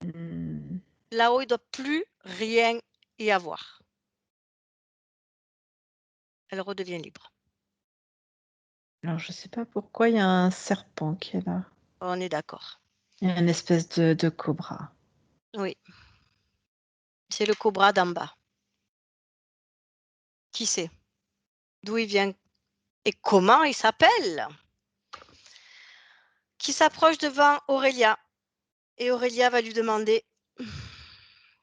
Hmm. Là-haut, il ne doit plus rien y avoir. Elle redevient libre. Alors, je sais pas pourquoi il y a un serpent qui est là. On est d'accord. Il y a une espèce de cobra. Oui. C'est le cobra d'en bas. Qui c'est? D'où il vient? Et comment il s'appelle? Qui s'approche devant Aurélia. Et Aurélia va lui demander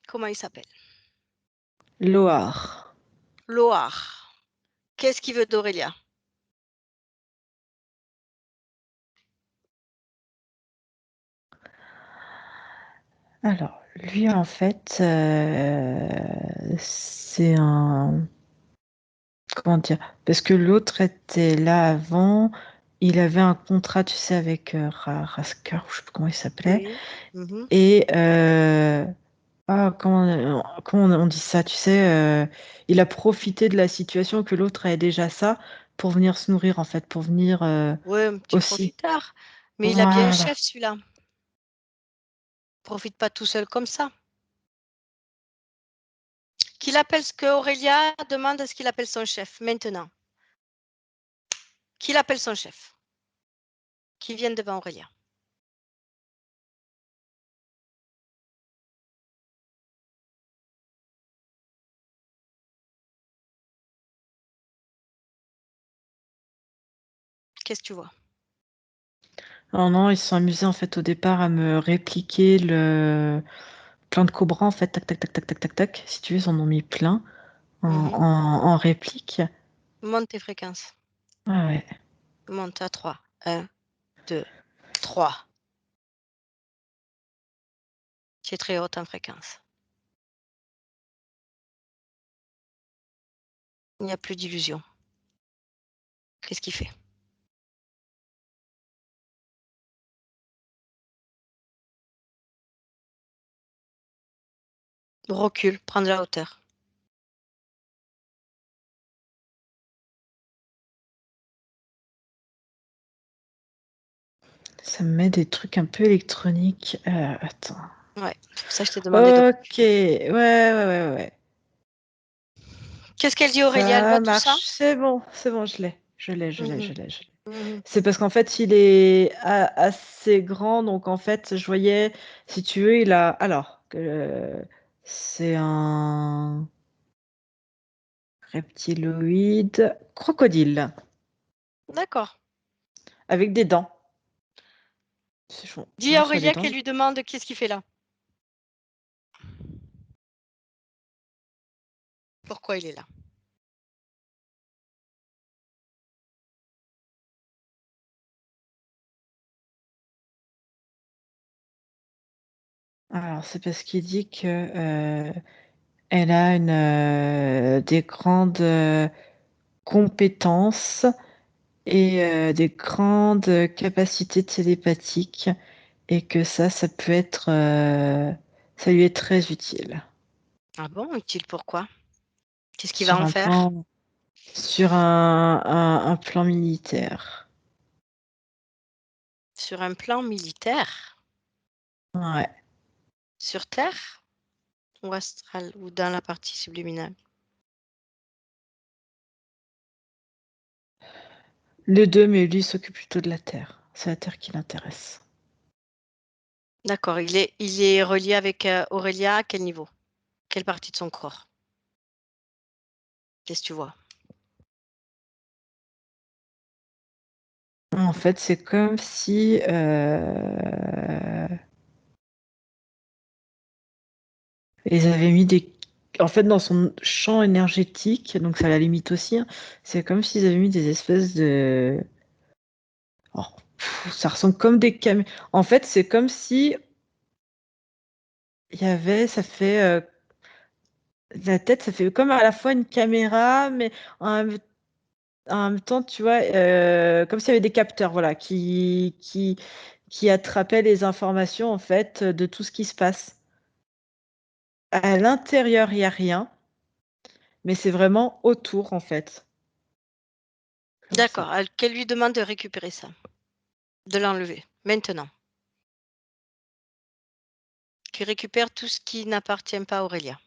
comment il s'appelle. Loar. Loar. Qu'est-ce qu'il veut d'Aurélia? Alors, lui, en fait, c'est un... Comment dire? Parce que l'autre était là avant, il avait un contrat, tu sais, avec Rasker, ou je sais plus comment il s'appelait. Oui. Mhm. Et comment on dit ça, tu sais, il a profité de la situation que l'autre avait déjà ça pour venir se nourrir, en fait, pour venir Ouais, un petit aussi. profiteur. Mais il a bien un Voilà. chef, celui-là. Profite pas tout seul comme ça. Qu'il appelle ce que Aurélia demande à ce qu'il appelle son chef maintenant. Qu'il appelle son chef. Qui vienne devant Aurélia. Qu'est-ce que tu vois? Alors non, ils se sont amusés, en fait, au départ, à me répliquer le plein de cobras, en fait, tac, tac, tac, tac, tac, tac, tac. Si tu veux, ils en ont mis plein Mhm. en réplique. Monte tes fréquences. Ah ouais. Monte à 3. 1, 2, 3. Tu es très haute en fréquence. Il n'y a plus d'illusion. Qu'est-ce qu'il fait? Recule, prends de la hauteur. Ça me met des trucs un peu électroniques. Attends. Ouais, c'est pour ça que je t'ai demandé de Ok, reculer. ouais, ouais, ouais, ouais. Qu'est-ce qu'elle dit Aurélia? Elle Ça voit tout ça? marche. C'est bon, je l'ai. Je l'ai. Mhm. C'est parce qu'en fait, il est assez grand, donc en fait, je voyais, si tu veux, il a. Alors, c'est un reptiloïde crocodile D'accord. avec des dents. Dis à Ça a des Aurélia dents. qu'elle lui demande qu'est-ce qu'il fait là. Pourquoi il est là? Alors, c'est parce qu'il dit que elle a des grandes compétences et des grandes capacités télépathiques et que ça peut être, ça lui est très utile. Ah bon, utile pourquoi? Qu'est-ce qu'il va Sur en un faire? plan, sur un plan militaire. Sur un plan militaire? Ouais. Sur Terre? Ou astral? Ou dans la partie subliminale? Les deux, mais lui s'occupe plutôt de la Terre. C'est la Terre qui l'intéresse. D'accord, il est relié avec Aurélia à quel niveau? Quelle partie de son corps? Qu'est-ce que tu vois? En fait, c'est comme si ils avaient mis des. En fait, dans son champ énergétique, donc ça la limite aussi, hein, c'est comme s'ils avaient mis des espèces de. Oh, ça ressemble comme des caméras. En fait, c'est comme si il y avait. Ça fait. La tête, ça fait comme à la fois une caméra, mais en même temps, tu vois, comme s'il y avait des capteurs, voilà, qui attrapaient les informations, en fait, de tout ce qui se passe. À l'intérieur, il n'y a rien, mais c'est vraiment autour, en fait. Comme ça. D'accord, qu'elle lui demande de récupérer ça, de l'enlever, maintenant. Qu'il récupère tout ce qui n'appartient pas à Aurélia.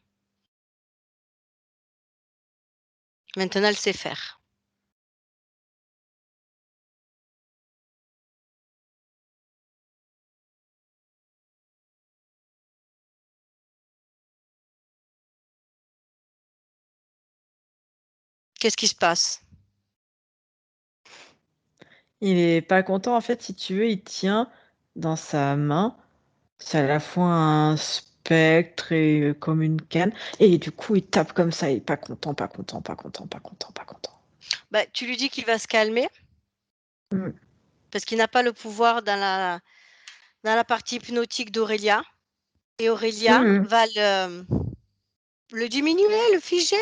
Maintenant, elle sait faire. Qu'est-ce qui se passe? Il est pas content, en fait, si tu veux, il tient dans sa main, c'est à la fois un spectre et comme une canne, et du coup, il tape comme ça, il est pas content. Bah, tu lui dis qu'il va se calmer, Mm. parce qu'il n'a pas le pouvoir dans la partie hypnotique d'Aurélia. Et Aurélia Mm. va le diminuer, le figer,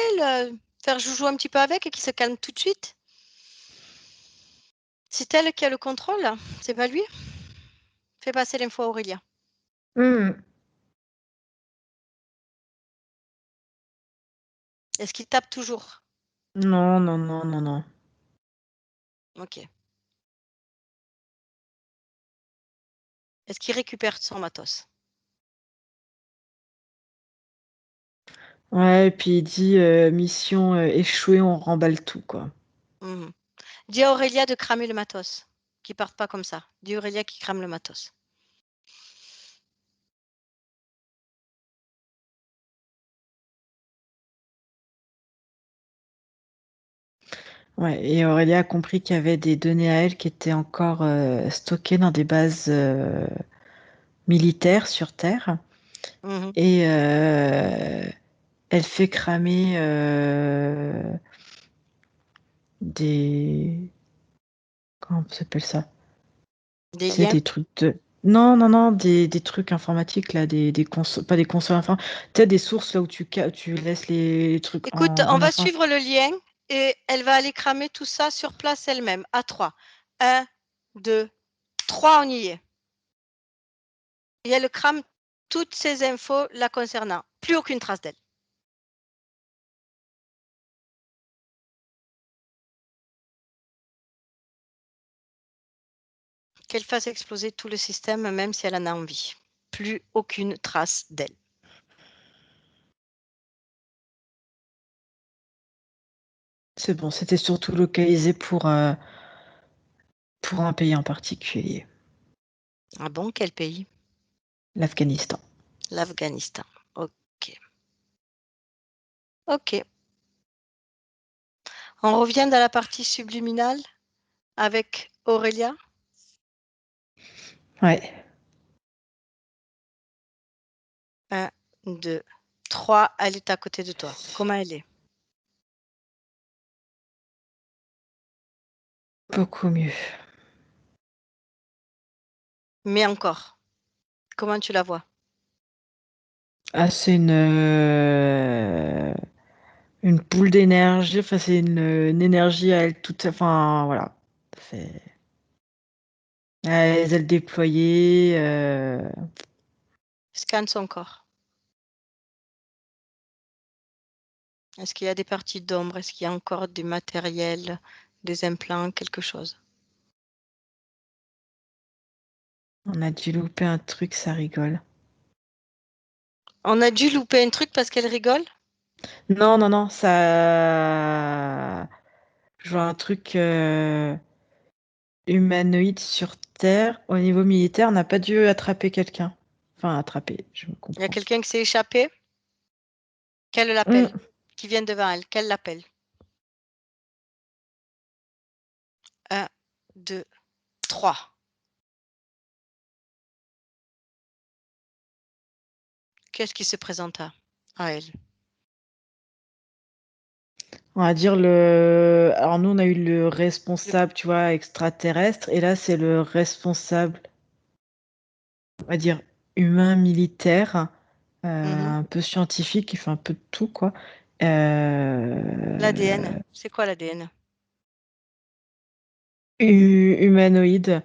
faire joujou un petit peu avec et qu'il se calme tout de suite. C'est elle qui a le contrôle, c'est pas lui. Fais passer l'info à Aurélia. Mm. Est-ce qu'il tape toujours? Non. Ok. Est-ce qu'il récupère son matos? Ouais, et puis il dit mission échouée, on remballe tout, quoi. Mhm. Dis à Aurélia de cramer le matos. Qu'ils partent pas comme ça. Dis à Aurélia qui crame le matos. Ouais, et Aurélia a compris qu'il y avait des données à elle qui étaient encore stockées dans des bases militaires sur Terre. Mhm. Et elle fait cramer des. Comment on s'appelle ça? Des C'est liens. des trucs de. Non, des trucs informatiques, là, pas des consoles informatiques. Tu sais, des sources là où tu laisses les trucs Écoute, on en va informatique. suivre le lien et elle va aller cramer tout ça sur place elle-même, à 3. 1, 2, 3, on y est. Et elle crame toutes ces infos la concernant. Plus aucune trace d'elle. Qu'elle fasse exploser tout le système, même si elle en a envie. Plus aucune trace d'elle. « C'est bon, c'était surtout localisé pour un pays en particulier, Ah bon, quel pays? l'Afghanistan. L'Afghanistan. Ok. Ok. On revient dans la partie subliminale avec Aurélia. Ouais, 1, 2, 3. Elle est à côté de toi. Comment elle est? beaucoup mieux. Mais encore, comment tu la vois? Ah, c'est une boule d'énergie, enfin, c'est une énergie à elle toute, enfin, voilà. C'est les ailes déployées. Scanne son corps. Est-ce qu'il y a des parties d'ombre? Est-ce qu'il y a encore du matériel, des implants, quelque chose? On a dû louper un truc, ça rigole. On a dû louper un truc parce qu'elle rigole? Non, non, non, ça. Je vois un truc humanoïde sur Terre. Au niveau militaire, on n'a pas dû attraper quelqu'un. Enfin, attraper, je me Il y a comprends. quelqu'un qui s'est échappé? Qu'elle l'appelle? Qui vient devant elle? Qu'elle l'appelle? 1, 2, 3. Qu'est-ce qui se présenta à elle? On va dire le. Alors, nous, on a eu le responsable, tu vois, extraterrestre. Et là, c'est le responsable, on va dire, humain, militaire, un peu scientifique, qui fait un peu de tout, quoi. L'ADN. C'est quoi l'ADN? Humanoïde.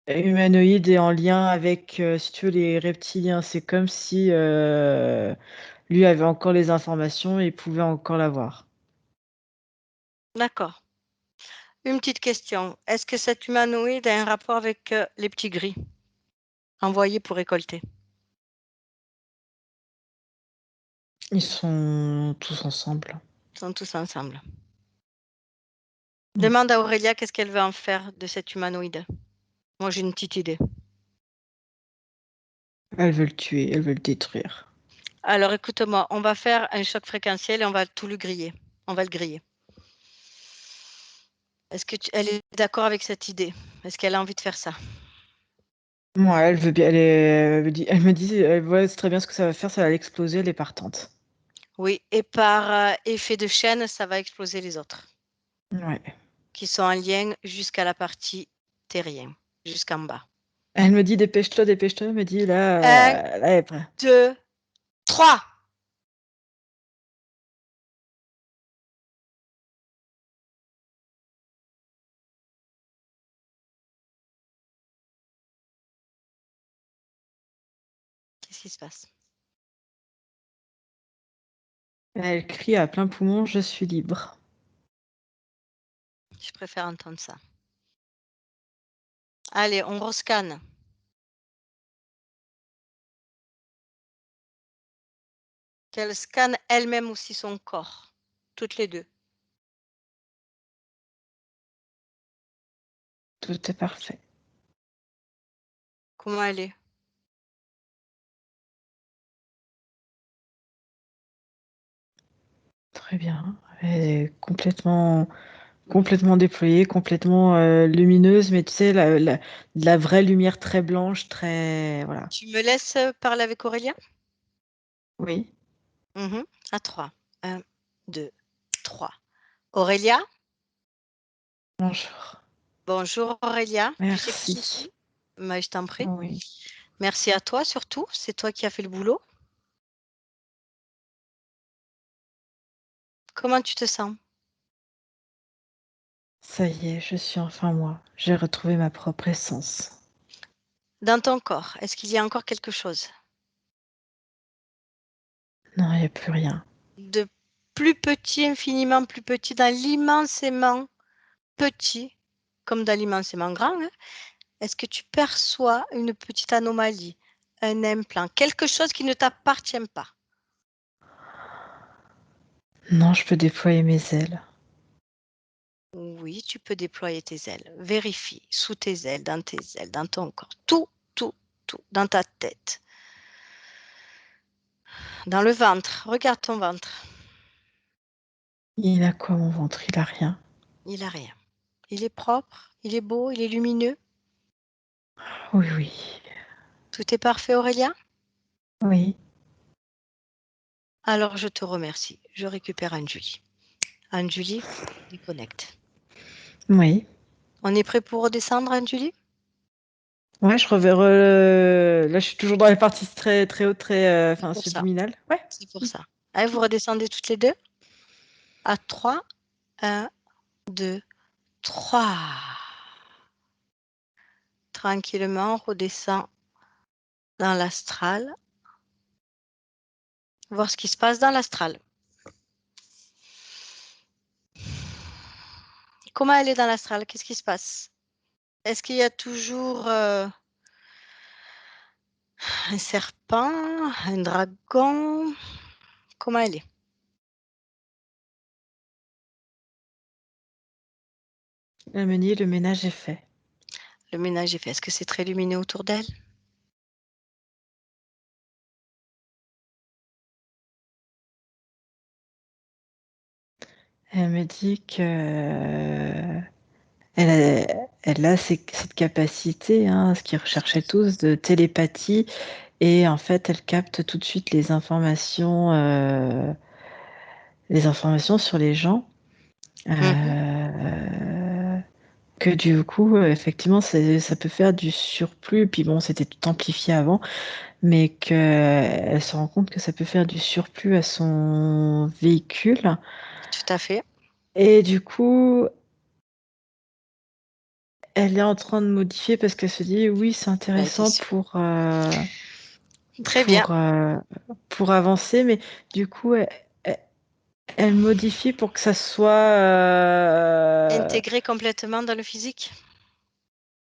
Humanoïde et en lien avec, si tu veux, les reptiliens. C'est comme si lui avait encore les informations et pouvait encore l'avoir. D'accord. Une petite question. Est-ce que cet humanoïde a un rapport avec les petits gris envoyés pour récolter? Ils sont tous ensemble. Ils sont tous ensemble. Mm. Demande à Aurélia qu'est-ce qu'elle veut en faire de cet humanoïde. Moi, j'ai une petite idée. Elle veut le tuer, elle veut le détruire. Alors, écoute-moi, on va faire un choc fréquentiel et on va tout le griller. On va le griller. Est-ce que elle est d'accord avec cette idée? Est-ce qu'elle a envie de faire ça? Moi, elle veut bien. Elle me dit, elle voit très bien ce que ça va faire, ça va l'exploser, elle est partante. Oui, et par effet de chaîne, ça va exploser les autres, Ouais. qui sont en lien jusqu'à la partie terrien, jusqu'en bas. Elle me dit dépêche-toi, dépêche-toi. Elle me dit 1, là, elle est prête. 2, 3. Qu'est-ce qui se passe? Elle crie à plein poumon, je suis libre. Je préfère entendre ça. Allez, on rescanne. Qu'elle scanne elle-même aussi son corps, toutes les deux. Tout est parfait. Comment elle est? Très bien. Elle est complètement déployée, complètement lumineuse, mais tu sais, de la vraie lumière très blanche, très. Voilà. Tu me laisses parler avec Aurélien? Oui. À 3. 1, 2, 3. Aurélia? Bonjour. Bonjour Aurélia. Tu sais qui je Merci. suis? Mais je t'en prie. Oui. Merci à toi surtout. C'est toi qui as fait le boulot. Comment tu te sens? Ça y est, je suis enfin moi. J'ai retrouvé ma propre essence. Dans ton corps, est-ce qu'il y a encore quelque chose Non, il n'y a plus rien. de plus petit, infiniment plus petit, dans l'immensément petit, comme dans l'immensément grand, hein? Est-ce que tu perçois une petite anomalie, un implant, quelque chose qui ne t'appartient pas? Non, je peux déployer mes ailes. Oui, tu peux déployer tes ailes. Vérifie sous tes ailes, dans ton corps. Tout, tout, tout. Dans ta tête. Dans le ventre. Regarde ton ventre. Il a quoi, mon ventre? Il a rien. Il a rien. Il est propre, il est beau, il est lumineux. Oui, oui. Tout est parfait, Aurélien? Oui. Alors, je te remercie. Je récupère Anne-Julie. Anne-Julie, déconnecte. Oui. On est prêt pour redescendre, Anne-Julie? Ouais, je reverrai. Là, je suis toujours dans les parties très, très hautes, très C'est pour ça. subliminales. Ouais. C'est pour ça. Allez, vous redescendez toutes les deux. À 3. 1, 2, 3. Tranquillement, on redescend dans l'astral. Voir ce qui se passe dans l'astral. Comment elle est dans l'astral? Qu'est-ce qui se passe? Est-ce qu'il y a toujours un serpent, un dragon? Comment elle est? Elle me dit, le ménage est fait. Le ménage est fait. Est-ce que c'est très lumineux autour d'elle? Elle me dit que elle a cette capacité, ce qu'ils recherchaient tous, de télépathie. Et en fait, elle capte tout de suite les informations sur les gens. Que du coup, effectivement, ça peut faire du surplus. Puis bon, c'était tout amplifié avant, mais qu'elle se rend compte que ça peut faire du surplus à son véhicule. Tout à fait. Et du coup, elle est en train de modifier parce qu'elle se dit oui, c'est intéressant Très bien. pour avancer, mais du coup, elle modifie pour que ça soit Intégré complètement dans le physique.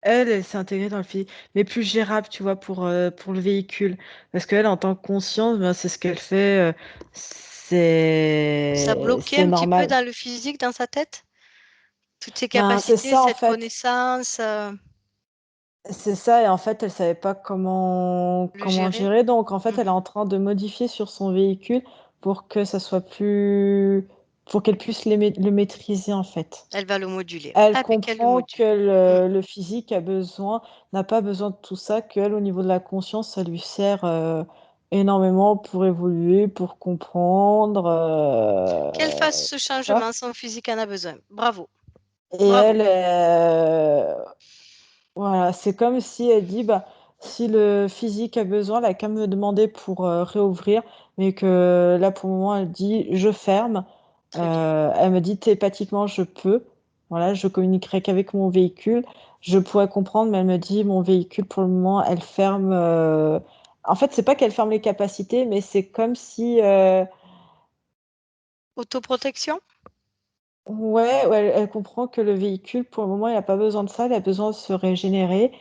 elle s'est intégrée dans le physique, mais plus gérable, tu vois, pour le véhicule. Parce qu'elle, en tant que conscience, ben, c'est ce qu'elle fait, Ça bloquait c'est un petit peu normal. dans le physique, dans sa tête? Toutes ces Ben, c'est capacités, ça, en cette fait. connaissance, C'est ça, et en fait, elle savait pas comment le gérer? gérer. Donc, en fait, elle est Mhm. en train de modifier sur son véhicule pour que ça soit plus, pour qu'elle puisse le maîtriser, en fait. Elle va le moduler. Elle Ah, mais qu'elle le comprend que module. Mm. le physique n'a pas besoin de tout ça, qu'elle, au niveau de la conscience, ça lui sert énormément pour évoluer, pour comprendre. Qu'elle fasse ce Tu vois. changement, son physique en a besoin. Bravo, Et bravo. elle, voilà, c'est comme si elle dit, bah, si le physique a besoin, elle a qu'à me demander pour réouvrir, mais que là, pour le moment, elle dit, je ferme. Très bien. Elle me dit télépathiquement, je peux. Voilà, je communiquerai qu'avec mon véhicule. Je pourrais comprendre, mais elle me dit, mon véhicule, pour le moment, elle ferme. En fait, c'est pas qu'elle ferme les capacités, mais c'est comme si, Autoprotection? ouais, elle comprend que le véhicule, pour le moment, il n'a pas besoin de ça, il a besoin de se régénérer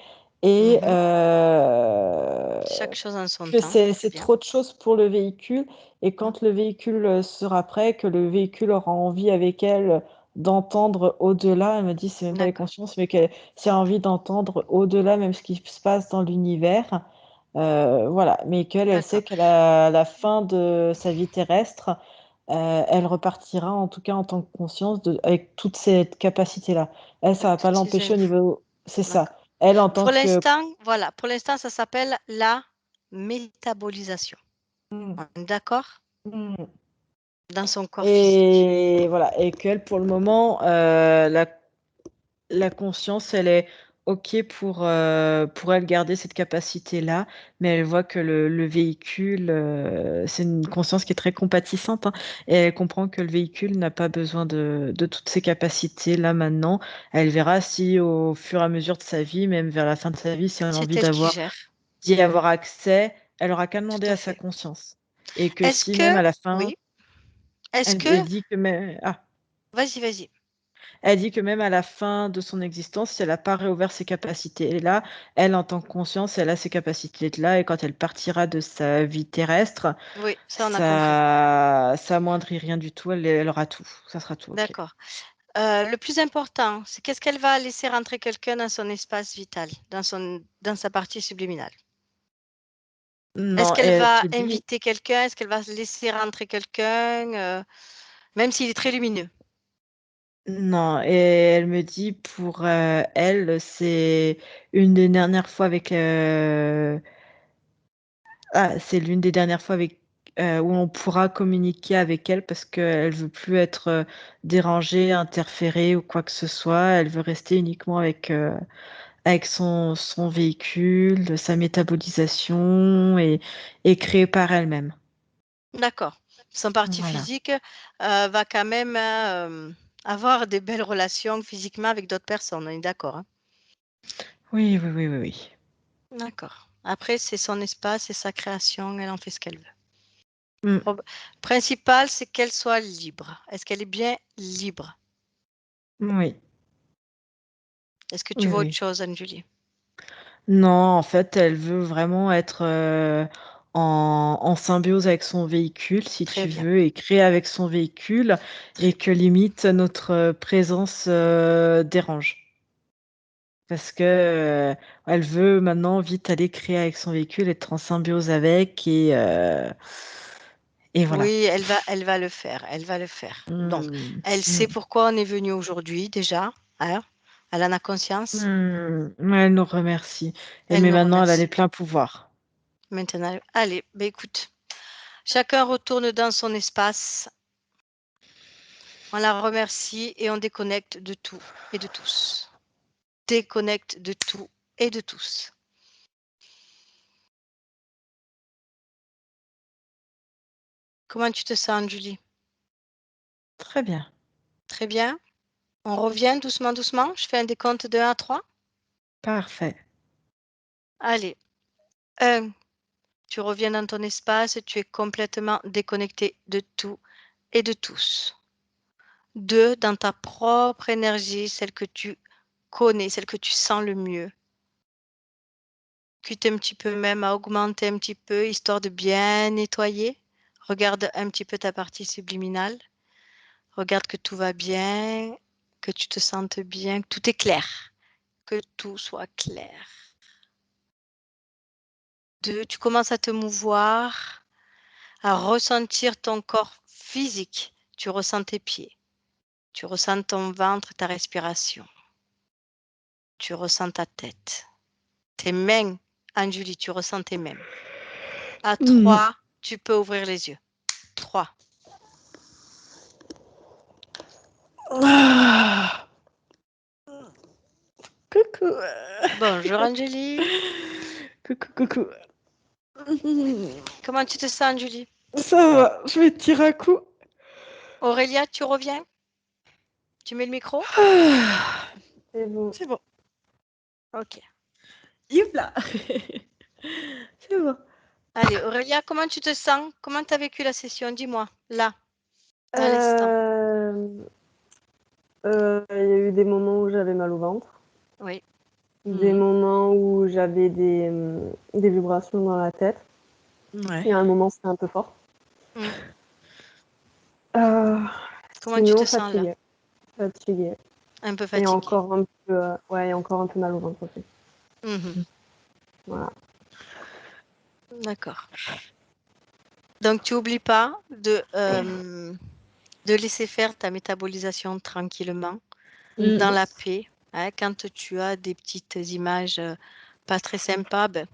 et Mhm. Chaque chose en son que temps. Très c'est bien. trop de choses pour le véhicule. Et quand le véhicule sera prêt, que le véhicule aura envie avec elle d'entendre au-delà, elle me dit, c'est même pas les D'accord. consciences, mais qu'elle a envie d'entendre au-delà, même ce qui se passe dans l'univers. Voilà, mais qu'elle, elle D'accord. sait qu'à la fin de sa vie terrestre, elle repartira, en tout cas en tant que conscience, avec toute cette capacité-là. Elle, ça Avec va pas toutes ces l'empêcher au infos. niveau. C'est ça. D'accord. Elle, en tant Pour que. l'instant, voilà, pour l'instant, ça s'appelle la métabolisation. Mm, On est d'accord? mm. Dans son corps physique. Et voilà, et qu'elle, pour le moment, la conscience, elle est OK pour elle garder cette capacité-là, mais elle voit que le véhicule, c'est une conscience qui est très compatissante, et elle comprend que le véhicule n'a pas besoin de toutes ces capacités-là maintenant. Elle verra si au fur et à mesure de sa vie, même vers la fin de sa vie, si elle a C'est envie elle qui gère. d'y avoir accès, elle aura qu'à Tout demander à à sa fait. conscience. Et que Est-ce si même que, à la fin, oui, est-ce elle que, dit que mais, vas-y, vas-y. Elle dit que même à la fin de son existence, si elle n'a pas réouvert ses capacités-là, elle, en tant que conscience, elle a ces capacités-là et quand elle partira de sa vie terrestre, Oui, ça, on a compris. ça amoindrit rien du tout, elle aura tout. Ça sera tout OK. D'accord. Le plus important, c'est qu'est-ce qu'elle va laisser rentrer quelqu'un dans son espace vital, dans sa partie subliminale? Est-ce Non, qu'elle elle va te dit inviter quelqu'un? Est-ce qu'elle va laisser rentrer quelqu'un, même s'il est très lumineux? non et elle me dit pour, elle, c'est une des dernières fois avec, c'est l'une des dernières fois avec où on pourra communiquer avec elle parce qu'elle veut plus être, dérangée, interférée ou quoi que ce soit. Elle veut rester uniquement avec son véhicule, sa métabolisation et créer par elle-même. D'accord. Son partie Voilà. physique, va quand même, avoir des belles relations physiquement avec d'autres personnes, on est d'accord, hein? Oui, oui, oui, oui, oui. D'accord. Après, c'est son espace, c'est sa création, elle en fait ce qu'elle veut. Mmh. Prob Principal, c'est qu'elle soit libre. Est-ce qu'elle est bien libre? Oui, Est-ce que tu oui, vois autre oui. chose, Anne-Julie? Non, en fait, elle veut vraiment être, en symbiose avec son véhicule, si Très tu bien. veux et créer avec son véhicule Très et bien. que limite notre, présence, dérange. Parce que, elle veut maintenant vite aller créer avec son véhicule, être en symbiose avec et voilà. Oui, elle va le faire, elle va le faire. Donc, Mmh. elle sait Mmh. pourquoi on est venu aujourd'hui déjà, hein? Elle en a conscience, Ouais, elle nous remercie elle mais nous maintenant elle a les remercie. pleins pouvoirs. Maintenant, allez, ben écoute, chacun retourne dans son espace, on la remercie et on déconnecte de tout et de tous. Déconnecte de tout et de tous. Comment tu te sens, Julie? Très bien. Très bien. On revient doucement, doucement. Je fais un décompte de 1 à 3. Parfait. Allez, 1, tu reviens dans ton espace, tu es complètement déconnecté de tout et de tous. 2, dans ta propre énergie, celle que tu connais, celle que tu sens le mieux. Quitte un petit peu même à augmenter un petit peu, histoire de bien nettoyer. Regarde un petit peu ta partie subliminale. Regarde que tout va bien, que tu te sentes bien, que tout est clair, que tout soit clair. 2, tu commences à te mouvoir, à ressentir ton corps physique. Tu ressens tes pieds, tu ressens ton ventre, ta respiration. Tu ressens ta tête. Tes mains, Anne-Julie, tu ressens tes mains. À Mmh. 3, tu peux ouvrir les yeux. 3. Ah! Coucou. Bonjour Angélie. Coucou, coucou. Comment tu te sens, Anne-Julie? Ça va, je vais te tirer un coup. Aurélia, tu reviens? Tu mets le micro? Ah, C'est bon. c'est bon. OK. Youpla. C'est bon. Allez, Aurélia, comment tu te sens? Comment tu as vécu la session? Dis-moi, là, à l'instant. Il y a eu des moments où j'avais mal au ventre, Oui. des moments où j'avais des vibrations dans la tête. Ouais. Il y a un moment, c'était un peu fort. Mmh. Euh, Comment tu Sinon, te sens là? fatiguée. Un peu Et fatiguée. encore un peu, ouais, et encore un peu mal au ventre aussi. Mmh. Voilà. D'accord. Donc tu oublies pas de laisser faire ta métabolisation tranquillement, dans la paix, hein. Quand tu as des petites images, pas très sympas, ben,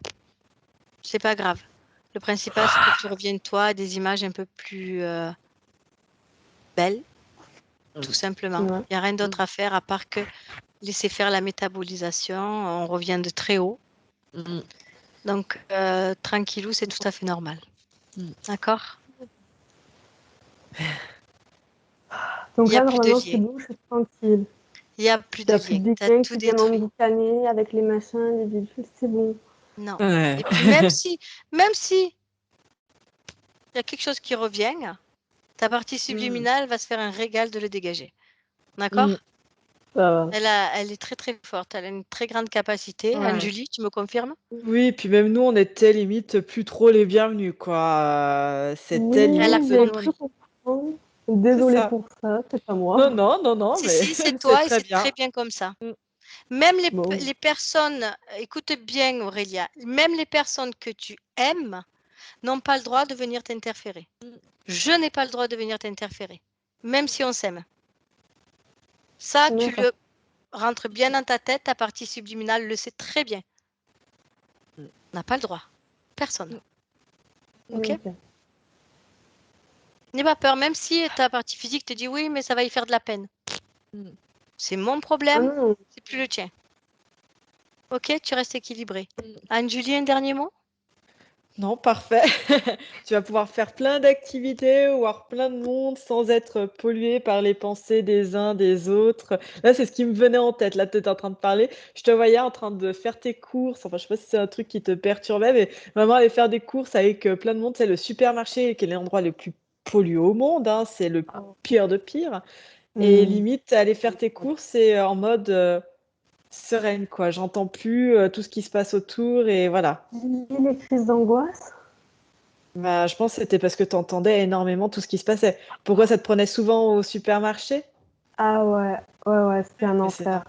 c'est pas grave. Le principal, c'est que tu reviennes toi à des images un peu plus, belles, tout simplement. Ouais. Il y a rien d'autre à faire à part que laisser faire la métabolisation. On revient de très haut. Donc tranquillou, c'est tout à fait normal. D'accord? Il Donc y a là, plus de normalement, c'est lien. bon, je suis tranquille. Il y a plus Il de n'y a plus lien. de Tu as liens tout qui viennent détruit. emboucaner avec les machins, les bidules, c'est bon. Non. Ouais. Et puis même si il y a quelque chose qui revient, ta partie subliminale va se faire un régal de le dégager. Mmh. D'accord? Ça va. Elle est très très forte. Elle a une très grande capacité. Ouais. Anne-Julie, tu me confirmes? Oui, puis même nous, on était limite plus trop les bienvenus, quoi. C'était Oui, Elle a limite, j'ai non, cru compris. comprendre. c'est Désolée ça. pour ça, c'est pas moi. Non, non, non, non, Si, mais si, c'est c'est toi et très c'est très bien. bien comme ça. Mm. Même Bon. les personnes, écoute bien Aurélia, même les personnes que tu aimes n'ont pas le droit de venir t'interférer. Je n'ai pas le droit de venir t'interférer, même si on s'aime. Ça, Non, tu ça. le rentres bien dans ta tête, ta partie subliminale le sait très bien. Mm. On n'a pas le droit. Personne. Ok? Ok. N'aie pas peur, même si ta partie physique te dit oui, mais ça va y faire de la peine. Mm. C'est mon Ah problème, non. c'est plus le tien. Ok? Tu restes équilibré. Mm. Anne-Julie, un dernier mot? Non, parfait. Tu vas pouvoir faire plein d'activités, voir plein de monde sans être pollué par les pensées des uns des autres. Là, c'est ce qui me venait en tête. Là, tu étais en train de parler. Je te voyais en train de faire tes courses. Enfin, je sais pas si c'est un truc qui te perturbait, mais vraiment aller faire des courses avec plein de monde. C'est le supermarché qui est l'endroit le plus pollué au monde, hein. C'est le Ah. pire de pire. Et Hmm. limite, aller faire tes courses et en mode sereine, quoi. J'entends plus tout ce qui se passe autour et voilà. Et les crises d'angoisse? Bah, je pense que c'était parce que tu entendais énormément tout ce qui se passait. Pourquoi ça te prenait souvent au supermarché? Ah ouais, ouais, ouais, c'était un Mais c'est enfer. normal.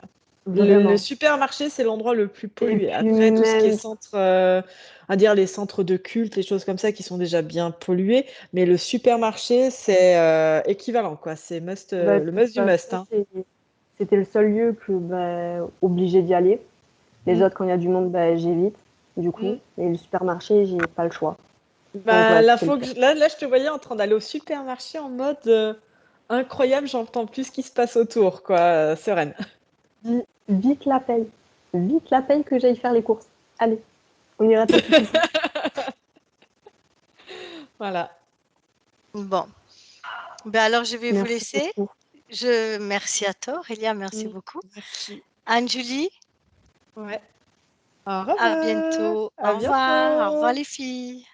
Le Vraiment. supermarché, c'est l'endroit le plus Et pollué. puis Après, tout ce qui est même, centre, à dire les centres de culte, les choses comme ça qui sont déjà bien pollués, mais le supermarché, c'est équivalent, quoi. C'est must, bah, de le toute must du must, façon, hein. c'était le seul lieu que bah, obligé d'y aller. Les Mm. autres, quand il y a du monde, bah, j'évite, du coup. Mm. Et le supermarché, j'ai pas le choix. Donc Bah, ouais, c'était le l'info que pire. là, je te voyais en train d'aller au supermarché en mode incroyable, j'entends plus ce qui se passe autour, quoi, sereine. Vite la paye. Vite la paye que j'aille faire les courses. Allez, on ira tout de suite ici. Voilà. Bon. Ben alors, je vais vous Merci laisser. beaucoup. Merci à toi, Aurélia, merci Mm. beaucoup. Merci. Anne-Julie, Ouais. Au à revoir. bientôt. À Au revoir. Au revoir bientôt. les filles.